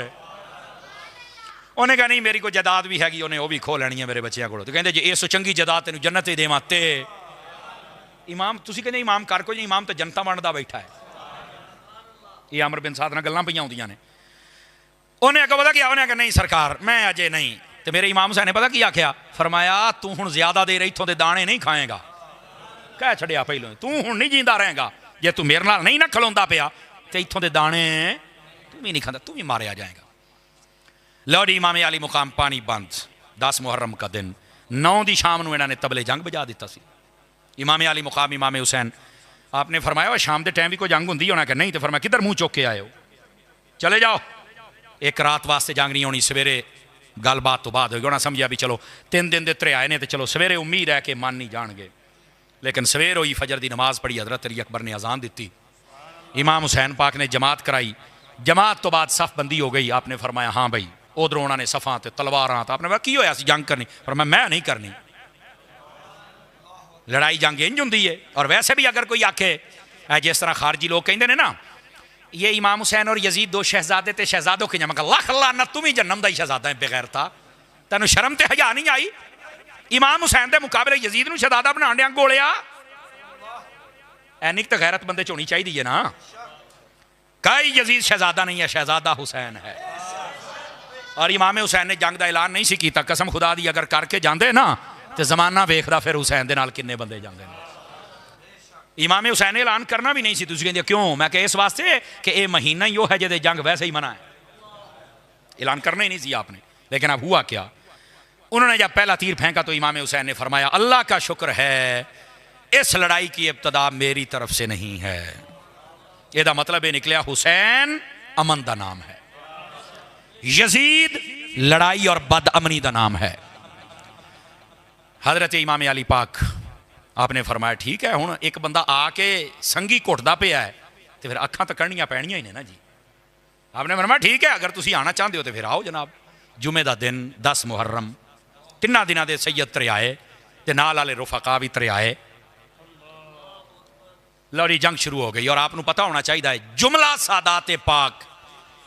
उन्हें कहा नहीं मेरी कोई जायदाद भी हैगी, उन्हें वो भी खो लैनी है मेरे बच्चों को। तो कहते जे इस चंगी जायदाद तेन जन्नत ही देवां ते इमाम, तुसीं कहंदे इमाम कर को जी, इमाम तो जनता वंडदा बैठा है। ये अमर बिन साद नाल गल्लां पईयां होंदियां ने। उन्हें अगों पता क्या, उन्हें आख्या नहीं सरकार मैं अजे नहीं। तो मेरे इमाम हुसैन ने पता की आख्या? फरमाया तू हुण ज्यादा देर इत्थों दे दाने नहीं खाएगा, कह छड़िया पहलों, तू हुण नहीं जींदा रहेगा, जे तू मेरे नाल नहीं ना खलोंदा पिया तो इत्थों के दाने तू भी नहीं खाता, तू भी मारिया जाएगा। लो जी, इमाम अली मुकाम पानी बंद। 10 मुहर्रम का दिन 9 की शाम को इन्होंने तबले जंग बजा दिता सी। इमाम अली मुकाम इमाम हुसैन आपने फरमाया वह शाम के टाइम भी कोई जंग होंगी होना कि नहीं, तो फरमाया किधर मुँह चुक के आए हो, चले जाओ, एक रात वास्ते जंग नहीं होनी, सवेरे गलबात तो बाद होगी। उन्हें समझा भी चलो 3 दिन के तरे आए ने, तो चलो सवेरे उम्मीद है कि मन नहीं जाएंगे। लेकिन सवेर हुई, फजर की नमाज पढ़ी, हजरत अली अकबर ने अजान दी, इमाम हुसैन पाक ने जमात कराई। जमात तो बाद सफ बंदी हो गई। आपने फरमाया हाँ भाई, उधरों उन्होंने सफा तो तलवार, तो आपने कहा की होया सी जंग करनी, पर मैं नहीं करनी, लड़ाई जंग इंज होंगी है। और वैसे भी अगर कोई आखे जिस तरह खारजी लोग कहते हैं ना, ये इमाम हुसैन और यजीद 2 शहजादे ते शहजादों की जमा, लख लानत, तुम ही जन्म का ही शहजादा है बगैर था, तेन शर्म ते हजा नहीं आई। इमाम हुसैन के मुकाबले यजीद नूं शहजादा बना दिया गोलिया, एनिक तो गैरत बंदे च होनी चाहिए है ना। कई यजीद शहजादा नहीं है, शहजादा हुसैन है। और इमाम हुसैन ने जंग का ऐलान नहीं सी कीता, कसम खुदा दी अगर करके जाते ना तो जमाना वेखदा फिर हुसैन दे नाल किन्ने बंदे जाते हैं। इमाम हुसैन ने ऐलान करना भी नहीं सी। तुसीं कहंदे क्यों? मैं इस वास्ते कि यह महीना ही वो है जिहदे जंग वैसे ही मना है, ऐलान करना ही नहीं सी आपने। लेकिन अब हुआ क्या, उन्होंने जब पहला तीर फेंका तो इमाम हुसैन ने फरमाया अल्लाह का शुक्र है इस लड़ाई की इब्तदा मेरी तरफ से नहीं है। यदा मतलब ये निकलिया हुसैन अमन का नाम है, यजीद लड़ाई और बदअमनी का नाम है। हजरत इमाम अली पाक आपने फरमाया ठीक है, हुण एक बंदा आके संगी घुटदा पिया है तो फिर अखां तो कढ़नियां पैणियां ही ने ना जी। आपने फरमाया ठीक है, अगर तुसीं आना चाहते हो तो फिर आओ जनाब। जुमे का दिन 10 मुहर्रम, 3 दिनों के सैयद तरे आए तो नाल वाले रुफका भी तरे आए। लड़ी जंग शुरू हो गई। और आपको पता होना चाहिए है जुमला सादात पाक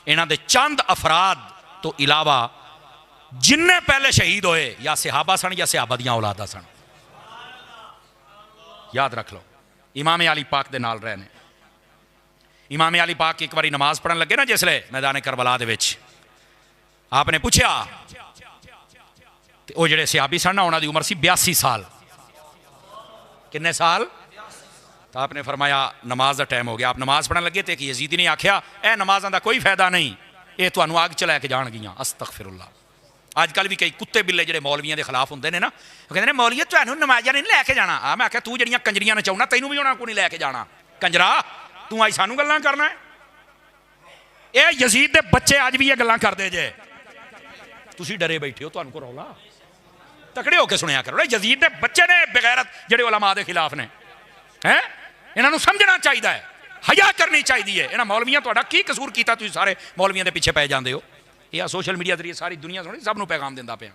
इन्हां दे चंद अफराद तो इलावा जिन्ने पहले शहीद होए या सहाबा सन या सहाबा दियां औलादा सन। याद रख लो, इमाम अली पाक दे नाल रहे ने। इमाम अली पाक एक बारी नमाज पढ़न लगे ना जिसले मैदान करबला दे विच, आपने पूछा वो जेडे सहाबी सन ना उन्होंने उम्र सी 82 साल। किन्ने साल? तो आपने फरमाया नमाज का टाइम हो गया। आप नमाज पढ़न लगे तो एक यजीदी ने आख्या ए नमाज़ां दा कोई फायदा नहीं, ये तुहानूं अग च लैके जाणगियां। अस्तगफिरुल्लाह। अजकल भी कई कुत्ते बिल्ले जेडे मौलवियों के खिलाफ होंगे ने ना, कहते हैं मौलवी तुहानूं नमाज़ां नहीं लैके जाना। मैं आख्या तू जड़ियां कंजरियां नचाउना तैनूं भी उन्हां कोल नहीं लैके जाना, कंजरा तू अज सानूं गल्लां करना है। ये यजीद के बच्चे अज भी ये गल्लां करदे जे, तुसीं डरे बैठे हो, तुहानूं कोई रौला। तकड़े होकर सुनिया करो, यजीद के बच्चे ने बेगैरत जेडे उलमा के खिलाफ ने हैं, इन्हों समझना चाहिए है, हया करनी चाहिए है। इन्होंने मौलवियां तुहाडा की कसूर किया, तुसीं सारे मौलवियों के पीछे पै जाते हो। यह सोशल मीडिया जरिए सारी दुनिया सुनी सब नूं पैगाम दिंदा पिया।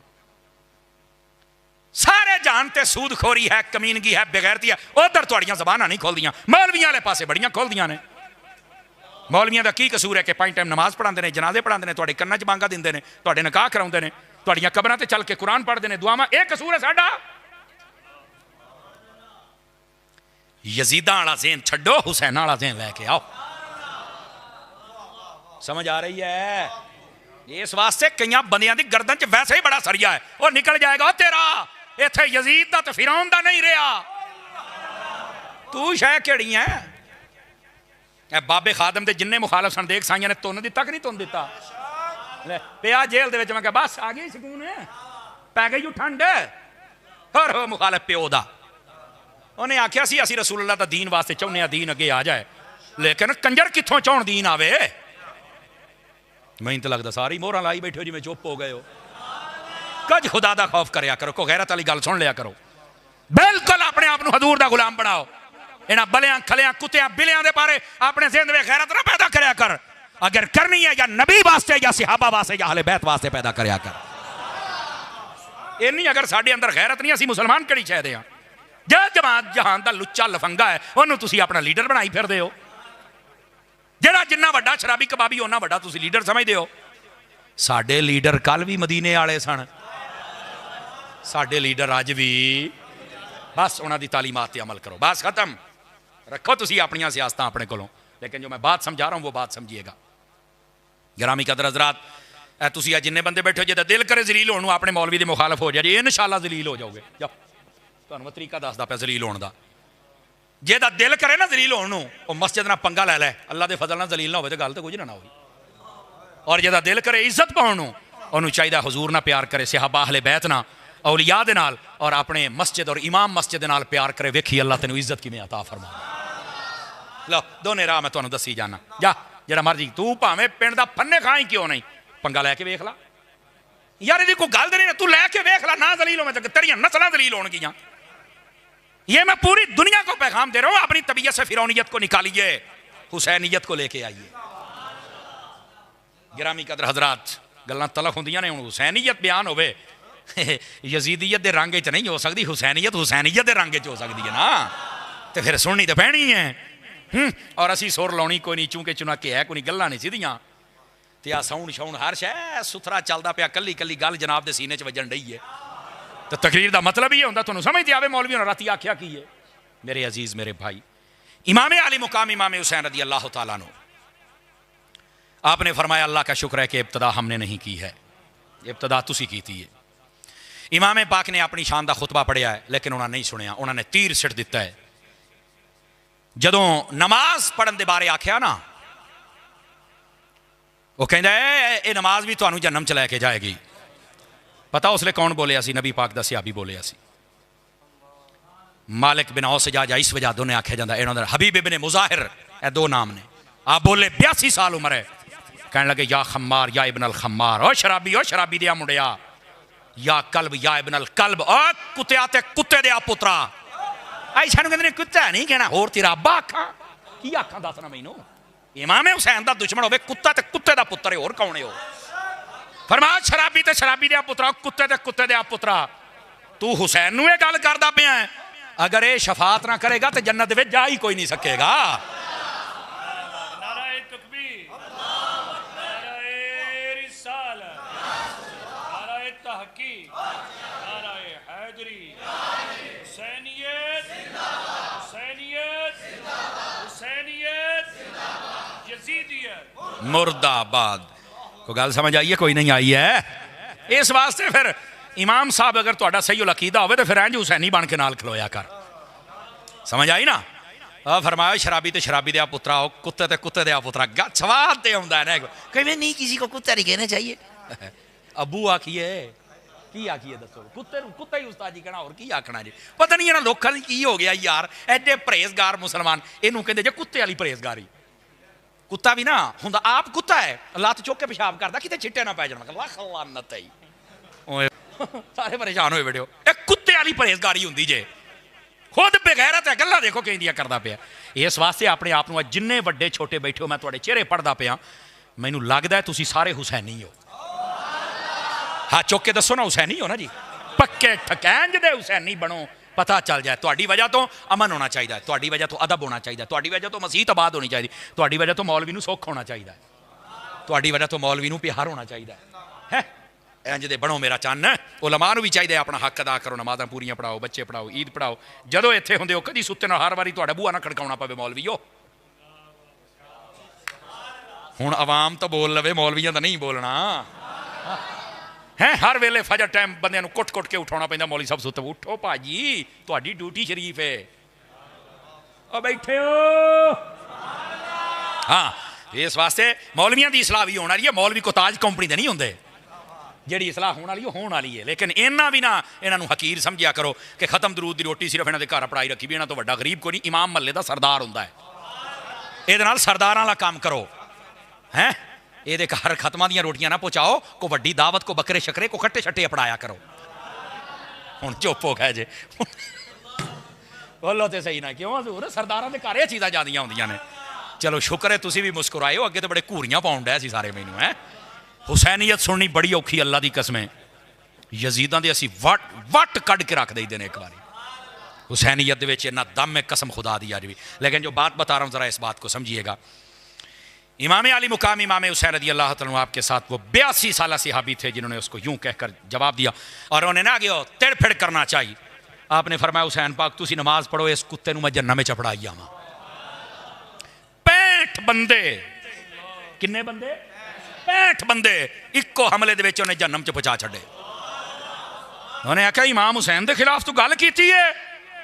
सारे जानते सूदखोरी है, कमीनगी है, बेगैरती है। उधर तुहाड़ियां ज़बानां नहीं खोलदियां, मौलवियां वाले पासे बड़ियां खोलदियां ने। मौलवियां का की कसूर है कि 5 टाइम नमाज पढ़ाते हैं, जनाजे पढ़ाते हैं, तुहाडे कन्नां च बांगा दिंदे ने, तुहाडे निकाह कराउंदे ने, तुहाड़ियां कबरां ते चल के कुरान पढ़ते हैं, दुआवां। यह कसूर है साडा। यजीदा वाला ज़हन छड्डो, हुसैन वाला ज़हन लैके आओ। समझ आ रही है? इस वास्ते कई बंदियां दी गर्दन च वैसे ही बड़ा सरिया है, वो निकल जाएगा तेरा। इत्थे यजीद दा ते फिरौन दा नहीं रहा, तू शह केड़ी है? बाबे खादम के जिन्ने मुखालफ सन देख साइयां ने तुन दिता कि नहीं तुन दिता? पिया जेल दे विच, मैं कहा बस आ गई सकून, पै गई ठंड। और हो मुखालफ प्यो दा, उन्हें आख्या सी असी रसूलुल्लाह दा दीन वास्ते चाहुंदे आ, दीन अगे आ जाए। लेकिन कंजर कित्थों चाहण दीन आवे? मैनूं तो लगदा सारी मोहरां लाई बैठे हो जिवें चुप हो गए हो। कुछ खुदा दा खौफ करया करो, कोई गैरत वाली गल सुन लिया करो। बिल्कुल अपने आप नूं हजूर दा गुलाम बनाओ। इन्हां बलियां खलियां कुत्तियां बिलियां दे बारे अपने ज़हन में गैरत ना पैदा करया कर। अगर करनी है या नबी वास्ते या सहाबा वास्ते या अहले बैत वास्ते पैदा करया कर। इन्नी अगर साडे अंदर गैरत नहीं, असीं मुसलमान किहड़ी चाहते हैं? जे जमात जहान दा लुच्चा लफंगा है उन्होंने तुसीं अपना लीडर बनाई फिरदे हो। जेड़ा जिन्ना वड्डा शराबी कबाबी उन्ना वड्डा तुसीं लीडर समझदे हो। साडे लीडर कल भी मदीने वाले सन, साडे लीडर अज भी। बस उन्हां दी तालीमात ते अमल करो, बस खत्म। रखो तुसीं अपनियां सियासतां अपने कोलों, लेकिन जो मैं बात समझा रहा हूं वो बात समझिएगा। गिरामी कदर हज़रात, तुसीं जिन्ने बंदे बैठे हो, जे दिल करे जलील होने अपने मौलवी दे मुखालफ हो जाए, इंशाअल्लाह जलील हो जाओगे। जाओ, तुहानूं मैं तरीका दसदा पिया जलील होने दा। जेदा दिल करे ना जलील होने वो मस्जिद ना पंगा लै लै, अल्लाह के फजल ना जलील ना हो तो गल तो कुछ ना हो। और जेदा दिल करे इज्जत पाने उन्होंने चाहिए हजूर ना प्यार करे, सहाबा अहले बैत ना, औलिया दे नाल, और अपने मस्जिद और इमाम मस्जिद नाल प्यार करे। वेखी अल्लाह तेन इज्जत किवें अता फरमा। लो दोने राह मैं तुहानूं दसी जाना, जा जरा मर्जी तू भावें पिंड दा फन्ने खाई क्यों नहीं, पंगा लैके वेख ला यार, यदि कोई गल नहीं तू लैके वेख ला, ना दलील हो तेरियां नस्लां दलील होणगियां। ये मैं पूरी दुनिया को पैगाम दे रहा हूं, अपनी तबीयत से फिरौनियत को निकालिए, हुसैनियत को लेके आइए। गिरामी कदर हजरात, गल्लां तलख होंदियां ने, हुण हुसैनियत बयान होवे यजीदियत के रंग च नहीं हो सकती, हुसैनियत हुसैनियत के रंग च हो सकती है ना, तो फिर सुननी तो पैनी है। और असी सुर लाउणी कोई नहीं, चूंकि चुनाके है कोई गल्लां नहीं सीधियां, तो आ साउंड शाउंड हर शै सुथरा चलता पिया, कली कली गल जनाब के सीने च वजन डई है। तो तकरीर का मतलब ही होंदा तुहानूं समझ आवे मौलवी ने राती आख्या की है। मेरे अजीज मेरे भाई, इमाम आली मुकाम इमाम हुसैन रदी अल्लाह तआला अन्हु, आपने फरमाया अल्लाह का शुक्र है कि इब्तदा हमने नहीं की है, इब्तदा तुसी की थी है। इमाम पाक ने अपनी शान का खुतबा पढ़िया है, लेकिन उन्होंने नहीं सुनिया, उन्होंने तीर सिट दिता है। जदों नमाज पढ़न के बारे आख्या ना, वो कहता है ये नमाज भी तुहानूं जन्नम च लैके जाएगी। पता उसले कौन बोलिया सी? नबी पाक दा सहाबी बोलिया सी, मालिक बिन औस जा इस वजह दोने आख्या जाता है, इन्होंने हबीब इब्ने मुजाहिर, ए दो नाम ने। आप बोले 82 साल उम्र है, कहने लगे या खम्मार या इब्न अल खम्मार, ओ शराबी दिया मुंडिया, या कल्ब या इब्न अल कल्ब, ओ कुत्तिया ते कुत्ते दिया पुत्रा। आई सानू कहंदे ने कुत्ता नहीं कहना, होर तेरा अब्बा आखां की आखां दसना मैनू? इमाम हुसैन दा दुश्मन होवे, कुत्ता ते कुत्ते दा पुत्र है, होर कौन है? फरमाया शराबी ते शराबी दिया पुत्रा, कुत्ते ते कुत्ते दिया पुत्रा। तू हुसैन नूं ये गल करदा पिया है, अगर ये शफात ना करेगा तो जन्नत विच जा ही कोई नहीं सकेगा। मुर्दाबाद। को गल समझ आई है? कोई नहीं आई है। इस वास्ते फिर इमाम साहब अगर तुहाडा सही अकीदा होवे तो फिर इंज हुसैनी बन के नाल खलोया कर। समझ आई ना? फरमाया शराबी ते शराबी दिया पुत्रा, कुत्ते ते कुत्ते दिया पुत्रा। स्वाद ते आउंदा है ना, कहीं नहीं किसी को कुत्ता नहीं कहना चाहिए। अबू आखिए की आखिए दसो, कुत्ते कुत्ता ही उस्ताद जी कहना, और की आखना जी? पता नहीं इन्हां लोकां दी की हो गया यार, एडे परहेजगार मुसलमान इनू कहंदे जे कुत्ते वाली परहेजगारी। कुत्ता भी ना हुंदा आप कुत्ता है, लत्त चुक के पेशाब करदा किते छिट्टे ना पै जाण, लख लानत है। सारे परेशान होए बैठे, एक कुत्ते वाली परहेजगारी हुंदी जे, खुद बेगैरत है, गल्लां देखो किंदियां करदा पिया। इस वास्ते अपने आप नूं जिन्ने वड्डे छोटे बैठे हो, मैं तुहाडे चेहरे पढ़दा पिया, मैनूं लगदा है तुसीं सारे हुसैनी हो। हाथ चुक के दसो ना हुसैनी हो ना जी, पक्के ठकैंज दे हुसैनी बनो, पता चल जाए। तुहाडी वजह तो अमन होना चाहिए, तुहाडी वजह तो अदब होना चाहिए, तुहाडी वजह तो मसीत आबाद होनी चाहिए, तुहाडी वजह तो मौलवी नूं सुख होना चाहिए, तुहाडी वजह तो मौलवी नूं प्यार होना चाहिए है। इंज दे बनो मेरा चन्न। उलमा नूं भी चाहिए अपना हक अदा करो, नमाज़ां पूरियां पढ़ाओ, बच्चे पढ़ाओ, ईद पढ़ाओ। जदों इत्थे हुंदे हो कदी सुत्ते ना, हर वारी तुहाडा बूहा ना खड़काउणा पवे मौलवीओ। हुण आवाम तो बोल लवे, मौलवियां तो नहीं बोलना है। हर वेले फजर टाइम बंदियां नूं कुट कुट के उठाउणा पैंदा, मौलवी साहब सुत्ते, उठो भाजी तुहाडी ड्यूटी शरीफ है, ओ बैठे हो। हाँ, इस वास्ते मौलवियां दी इसलाह भी होने वाली है। मौलवी को ताज कंपनी दे नहीं होंदे, जिहड़ी इसलाह होने वाली होने वाली है। लेकिन इन्ना भी ना इन्हां हकीर समझिया करो कि खत्म दरूद की रोटी सिर्फ इन्हां दे घर पढ़ाई रखी भी, इन्हां तो वड्डा गरीब कोई नहीं। इमाम महल्ले का सरदार हुंदा है, इहदे नाल सरदारां वाला काम करो हैं। ये घर खत्मा दियां रोटियां ना पहुँचाओ, को वड्डी दावत को बकरे शकरे को खट्टे छट्टे अपनाया करो। हुण चुप हो गए जे, बोलो तो सही ना, क्यों हजूर सरदारां दे घर ये चीज़ां ज़्यादियां होंदियां ने। चलो शुक्र है तुसीं भी मुस्कुराए हो, अगे तो बड़े घूरियां पाउण डे सी सारे मैनू है। हुसैनीयत सुननी बड़ी औखी, अल्लाह की कसमें यजीदां दे असीं वट कढ़ के रख देंदे ने एक बारी। हुसैनीयत दे विच इन्ना दम है, कसम खुदा दी आज भी। लेकिन जो बात बता रहा हूँ ज़रा इस बात को समझिएगा। इमाम अली मुकाम इमाम हुसैन रज़ी अल्लाह तआला अन्हु आपके साथ वो 82 साला सहाबी थे जिन्होंने उसको यूं कहकर जवाब दिया, और उन्हें ना गया तिड़ फिड़ करना चाहिए। आपने फरमाया हुसैन पाक तुसी नमाज पढ़ो, इस कुत्ते नूं मैं जन्नत में चपड़ाई आवां। 65 बंदे, किन्ने बंदे? 65 बंदे इक्को हमले दे विच उन्हें जन्नत च पहुंचा छड्डे। उन्हें आख्या इमाम हुसैन के खिलाफ तू गल कीती है,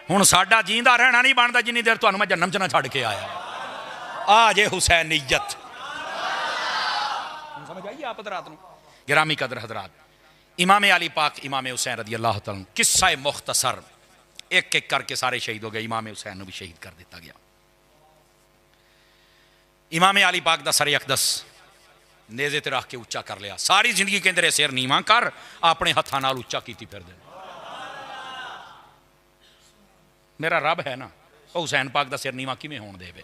हुण साडा जींदा रहना नहीं बनता जिन्नी देर तुहानूं मैं जन्नम च ना छड्ड के आया। आ जे हुसैनीयत, समझ आई आप हज़रात नूं? गिरामी कदर हज़रात, इमाम अली पाक इमाम हुसैन रज़ी अल्लाह तआला किस्सा मुख्तसर एक एक करके सारे शहीद हो गए। इमाम हुसैन भी शहीद कर दिता गया। इमाम अली पाक दा सर अकदस नेज़े ते रख के उच्चा कर लिया। सारी जिंदगी कहते सिर नीवा कर, अपने हत्थां नाल उच्चा कीती फिरदे। मेरा रब है ना, हुसैन पाक दा सिर नीवा किवें होण देवे।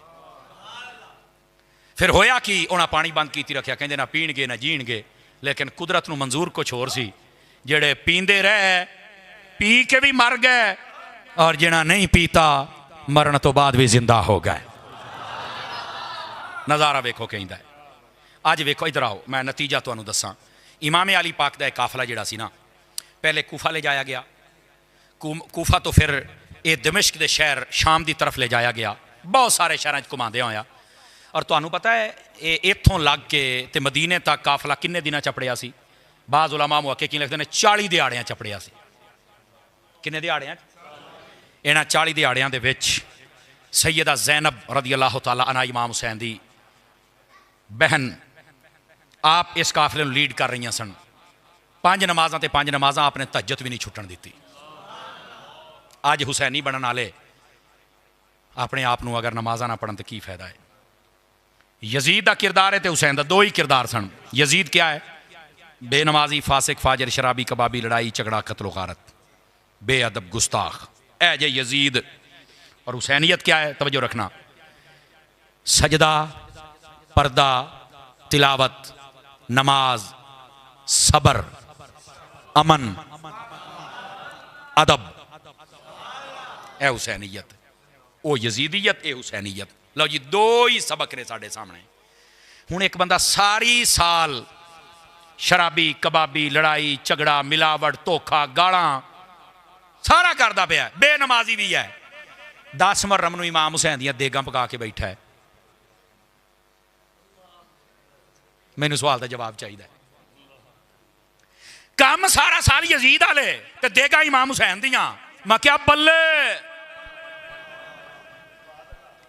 फिर होया कि उन्हें पानी बंद कीती रखिया, कहते ना पीणगे ना जीणगे, लेकिन कुदरत नूं मंजूर कुछ होर सी। जेड़े पींदे रहे पी के भी मर गए, और जिन्हें नहीं पीता मरण तो बाद भी जिंदा हो गए। नज़ारा वेखो कहता है। अज वेखो इधर आओ, मैं नतीजा तुहानूं दसां। इमाम अली पाक का एक काफला जिहड़ा सी ना, पहले कूफा ले जाया गया, कूफा तो फिर ये दमिश्क के शहर शाम की तरफ ले जाया गया, बहुत सारे शहरों घुमाते होया। और तुहानूं पता है ये इत्थों लग के ते मदीने तक काफला किन्ने दिनां चपड़िया सी? बाज़ उलमा मुहक्किकीन लिखदे ने 40 दिहाड़ियां चपड़िया सी। किन्ने दिहाड़ियां? इन्हां 40 दिहाड़ियां दे विच सैयदा ज़ैनब रज़ी अल्लाह तआला अन्हा इमाम हुसैन दी बहन आप इस काफले नूं लीड कर रही सन। 5 नमाज़ां ते 5 नमाज़ां आपने तहज्जुद भी नहीं छुट्टन दी। अज हुसैनी बनने वाले अपने आप नूं अगर नमाज़ां ना पढ़न तो की फायदा है? यजीद का किरदार है तो हुसैन का दो ही किरदार सन। यजीद क्या है? बेनमाजी, फासिक, फाजर, शराबी, कबाबी, लड़ाई झगड़ा, कत्लो गारत, बेअदब, गुस्ताख, ए जे यजीद। और हुसैनियत क्या है? तवज्जो रखना, सजदा, पर्दा, तिलावत, नमाज, सबर, अमन, अदब, ए हुसैनियत। ओ यजीदियत, ए हुसैनियत। लो जी, दो ही सबक ने साढ़े सामने। हुण एक बंदा सारी साल शराबी, कबाबी, लड़ाई झगड़ा, मिलावट, धोखा, गालां सारा करदा पिया, बेनमाजी भी है। 10 मुहर्रम नूं इमाम हुसैन दियां देगां पका के बैठा है। मैनूं सवाल का जवाब चाहिए। काम सारा साल यजीद वाले ते देगा इमाम हुसैन दियां। मैं क्या बल्ले,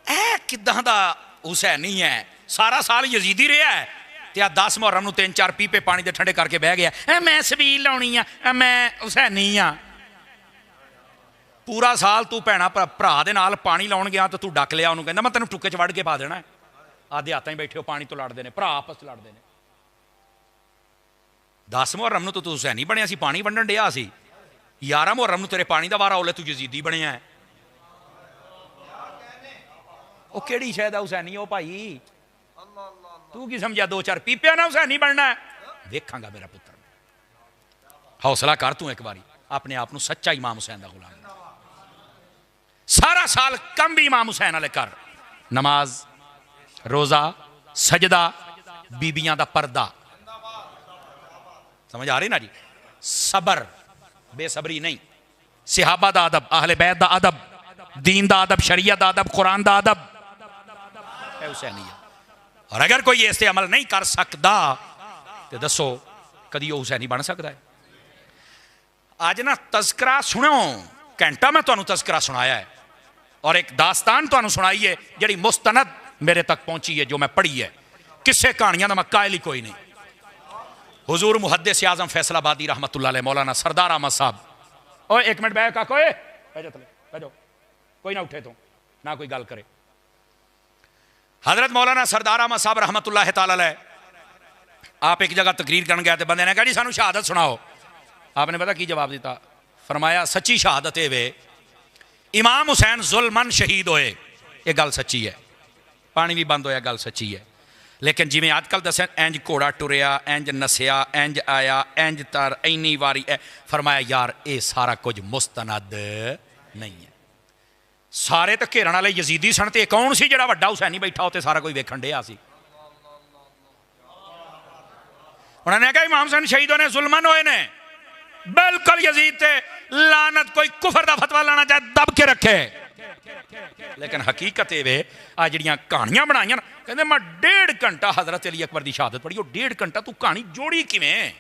ए किदां दा हुसैनी है? सारा साल यजीदी रहा है ते 10 मुहर्रम नूं 3-4 पीपे पानी दे ठंडे करके बह गया, मैं सबील लाउणी आ, मैं हुसैनी आ। पूरा साल तू भैणा भरा दे नाल पानी लाउण गया तो तू डक लिया, उन्होंने कहंदा मैं तेनों टुक्के च वड़ के पा देना है। आधे हाथां ही बैठे हो, पानी तो लड़ते हैं, भरा आपस च लड़ते हैं। 10 मुहर्रम नूं तो तू हुसैनी बनिया सी, पानी वंडण डिया सी। 11 मुहर्रम नूं तेरे पानी का वारा ओले तू यजीदी बनिया है। वो केड़ी शायद हुसैनी हो भाई? तू की समझा 2-4 पीपिया ना हुसैनी बनना है? देखांगा मेरा पुत्र, हौसला कर तू एक बारी अपने आप को सच्चा इमाम हुसैन का गुलाम। सारा साल कम भी इमाम हुसैन वाले कर, नमाज, रोजा, सजदा, बीबियां दा पर्दा, समझ आ रही ना जी? सबर, बेसबरी नहीं, सिहाबा दा अदब, अहले बैत दा अदब, दीन दा अदब, शरीयत दा अदब, कुरान दा अदब, हुसैनियत। और अगर कोई ऐसे अमल नहीं कर सकता तो दसो कदी वो हुसैनी बन सकता है? आज ना तज़किरा सुनो, घंटा मैं तुहानूं तज़किरा सुनाया है और एक दास्तान तुहानूं सुनाई है जिहड़ी मुस्तनद मेरे तक पहुंची है, जो मैं पढ़ी है। किस्से कहानियां दा मैं कायल ही कोई नहीं। हुजूर मुहद्दिस आज़म फैसलाबादी रहमतुल्लाह अलैह मौलाना सरदार अहमद साहब, ओए एक मिनट बैठ काको, बह जाओ, कोई ना उठे तो ना कोई गल करे। हजरत मौलाना सरदार अहमद साहब रहमतुल्लाह तआला अलैह, आप एक जगह तकरीर करन गया तो बंदे ने कहा जी सानू शहादत सुनाओ। आपने पता की जवाब दिता? फरमाया सच्ची शहादत है वे इमाम हुसैन जुल्मन शहीद होए, ये गल सच्ची है। पानी भी बंद होया, गल सच्ची है। लेकिन जिमें अजकल दसें इंज घोड़ा टुरया, इंज नसिया, इंज आया, इंज तर इन्नी वारी है। फरमाया यार ये सारा कुछ मुस्तनद नहीं है। सारे तो घेरन वाले यजीदी सन, ते कौन सी जिहड़ा वड्डा हुसैनी बैठा उत्ते सारा कोई वेखण डिया सी। उन्होंने कहा इमाम हुसैन शहीद होने जुल्मन होए ने, बिल्कुल यजीद थे लानत, कोई कुफर का फतवा लाना चाहे दब के रखे। लेकिन हकीकत ये आ जिहड़ियां कहानियां बनाइयां, कहंदे मैं 1.5 घंटा हजरत अली अकबर की शहादत पढ़ी। 1.5 घंटा तू कहानी जोड़ी किवें?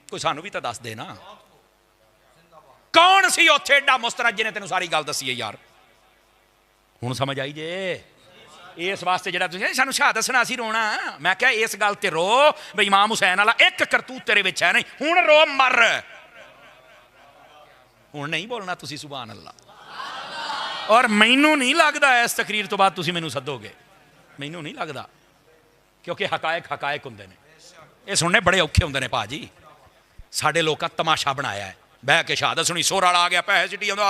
कोई सानू भी तो दस दे ना। कौन सी उत्थे एडा मुस्तरद जिन्हें तेन सारी गल दसी है यार। हुण समझ आई जे इस वास्ते जो सानू शहादत सुना सी रोना, मैं क्या इस गल ते रो भी इमाम हुसैन वाला एक करतूत तेरे विच है नहीं, हुण रो मर। हुण नहीं बोलना तुसी सुभान अल्लाह। और मैनू नहीं लगता इस तकरीर तो बाद तुसी मैनू सदोगे, मैनू नहीं लगता, क्योंकि हकायक हकायक हुंदे ने, ये सुनने बड़े औखे हुंदे ने भाजी। साडे लोकां तमाशा बनाया है, बह के शहादत सुनी, सोर वाला आ गया, पैसे सिटी आंदा,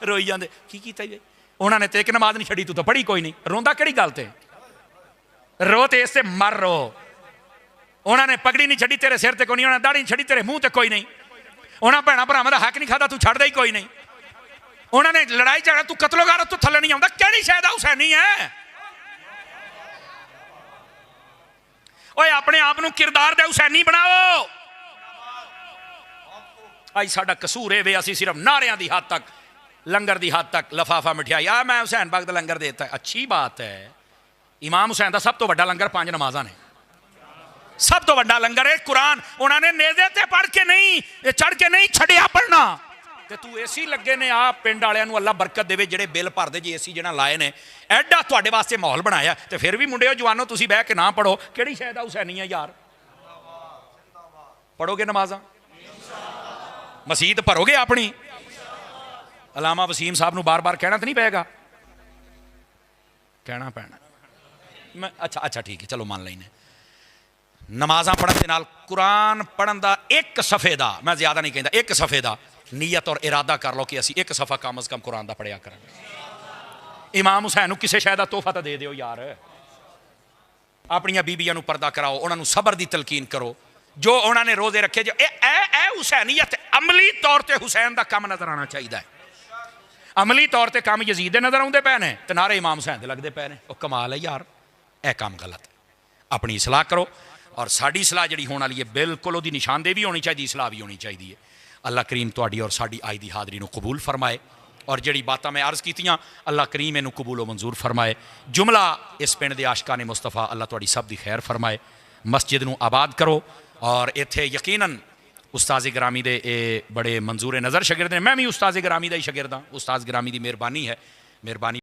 रोई जांदे, की कीता जी उन्होंने तो एक नमाज नहीं छड़ी, तू तो पढ़ी कोई नहीं, रोंदा किहड़ी गल ते, रो ते इससे मर रो। उन्होंने पगड़ी नहीं छड़ी तेरे सिर ते कोई नहीं, उन्होंने दाढ़ी नहीं छड़ी तेरे मुंह ते कोई नहीं, उन्होंने भैणा भरावां दा हक नहीं खाता, तू छड्डदा ही कोई नहीं, उन्होंने लड़ाई झगड़ा तू कतलोगार तू थल्ले नहीं आउंदा, किहड़ी शै दा हुसैनी है। ओए अपने आप नूं किरदार दे हुसैनी बनाओ। अज साडा कसूर है वे असीं सिर्फ नारियां दी हद तक, लंगर दी हद तक, लफाफा मिठाई आ मैं हुसैन पाक दा लंगर देता, अच्छी बात है। इमाम हुसैन दा सब तो वड्डा लंगर 5 नमाज़ां ने, सब तो वड्डा लंगर है कुरान। उन्होंने नेज़े ते पढ़ के नहीं, चढ़ के नहीं छड़िया पढ़ना, ते तू एसी लगे ने आ पिंड वालियां नूं अल्लाह बरकत देवे जेड़े बिल भरदे जी एसी जिहड़ा लाए ने, एडा तुहाडे वास्ते माहौल बनाया, ते फिर भी मुंडिओ जवानों तुसीं बह के ना पढ़ो, किहड़ी शै दा हुसैनी है यार। पढ़ोगे नमाज़ां, मसीत भरोगे अपनी, अलामा वसीम साहब नूं बार बार कहना तो नहीं पेगा, कहना पैना मैं, अच्छा अच्छा ठीक है चलो मान लेने। नमाज़ां पढ़न दे नाल कुरान पढ़न दा एक सफ़े दा, मैं ज़्यादा नहीं कहता, एक सफ़े दा नीयत और इरादा कर लो कि असी एक सफ़ा कम अज़ कम कुरान दा पढ़िया करांगे। इमाम हुसैन नूं किसी शै दा तोहफा तो दे दिओ यार, अपनियां बीबियां नूं पर्दा कराओ, उन्हां नूं सबर दी तलकीन करो, जो उन्होंने रोजे रखे, जो ए हुसैनीयत अमली तौर पर हुसैन का काम नजर आना चाहिए। अमली तौर पर काम यजीद नजर आते पे ने, तो नारे इमाम हुसैन लगते पे ने, वो कमाल है यार, यह काम गलत है। अपनी सलाह करो, और साड़ी सलाह जी होने वाली है बिल्कुल उसकी निशानदेही भी होनी चाहिए, सलाह भी होनी चाहिए। अल्लाह करीम तुहाडी और साड़ी अज की हाज़री को कबूल फरमाए, और जी बातें मैं अर्ज़ कीतियां अल्लाह करीम इनू कबूल व मंजूर फरमाए। जुमला इस पिंड के आशकाने मुस्तफा अल्लाह तुहाडी सब की खैर फरमाए। मस्जिद नूं आबाद करो, और इत्थे यकीनन उस्ताद ग्रामी दे बड़े मंजूर नज़र शगिर्द ने, मैं भी उस्ताद ग्रामी का ही शगिर्द हाँ, उस्ताद ग्रामी की मेहरबानी है, मेहरबानी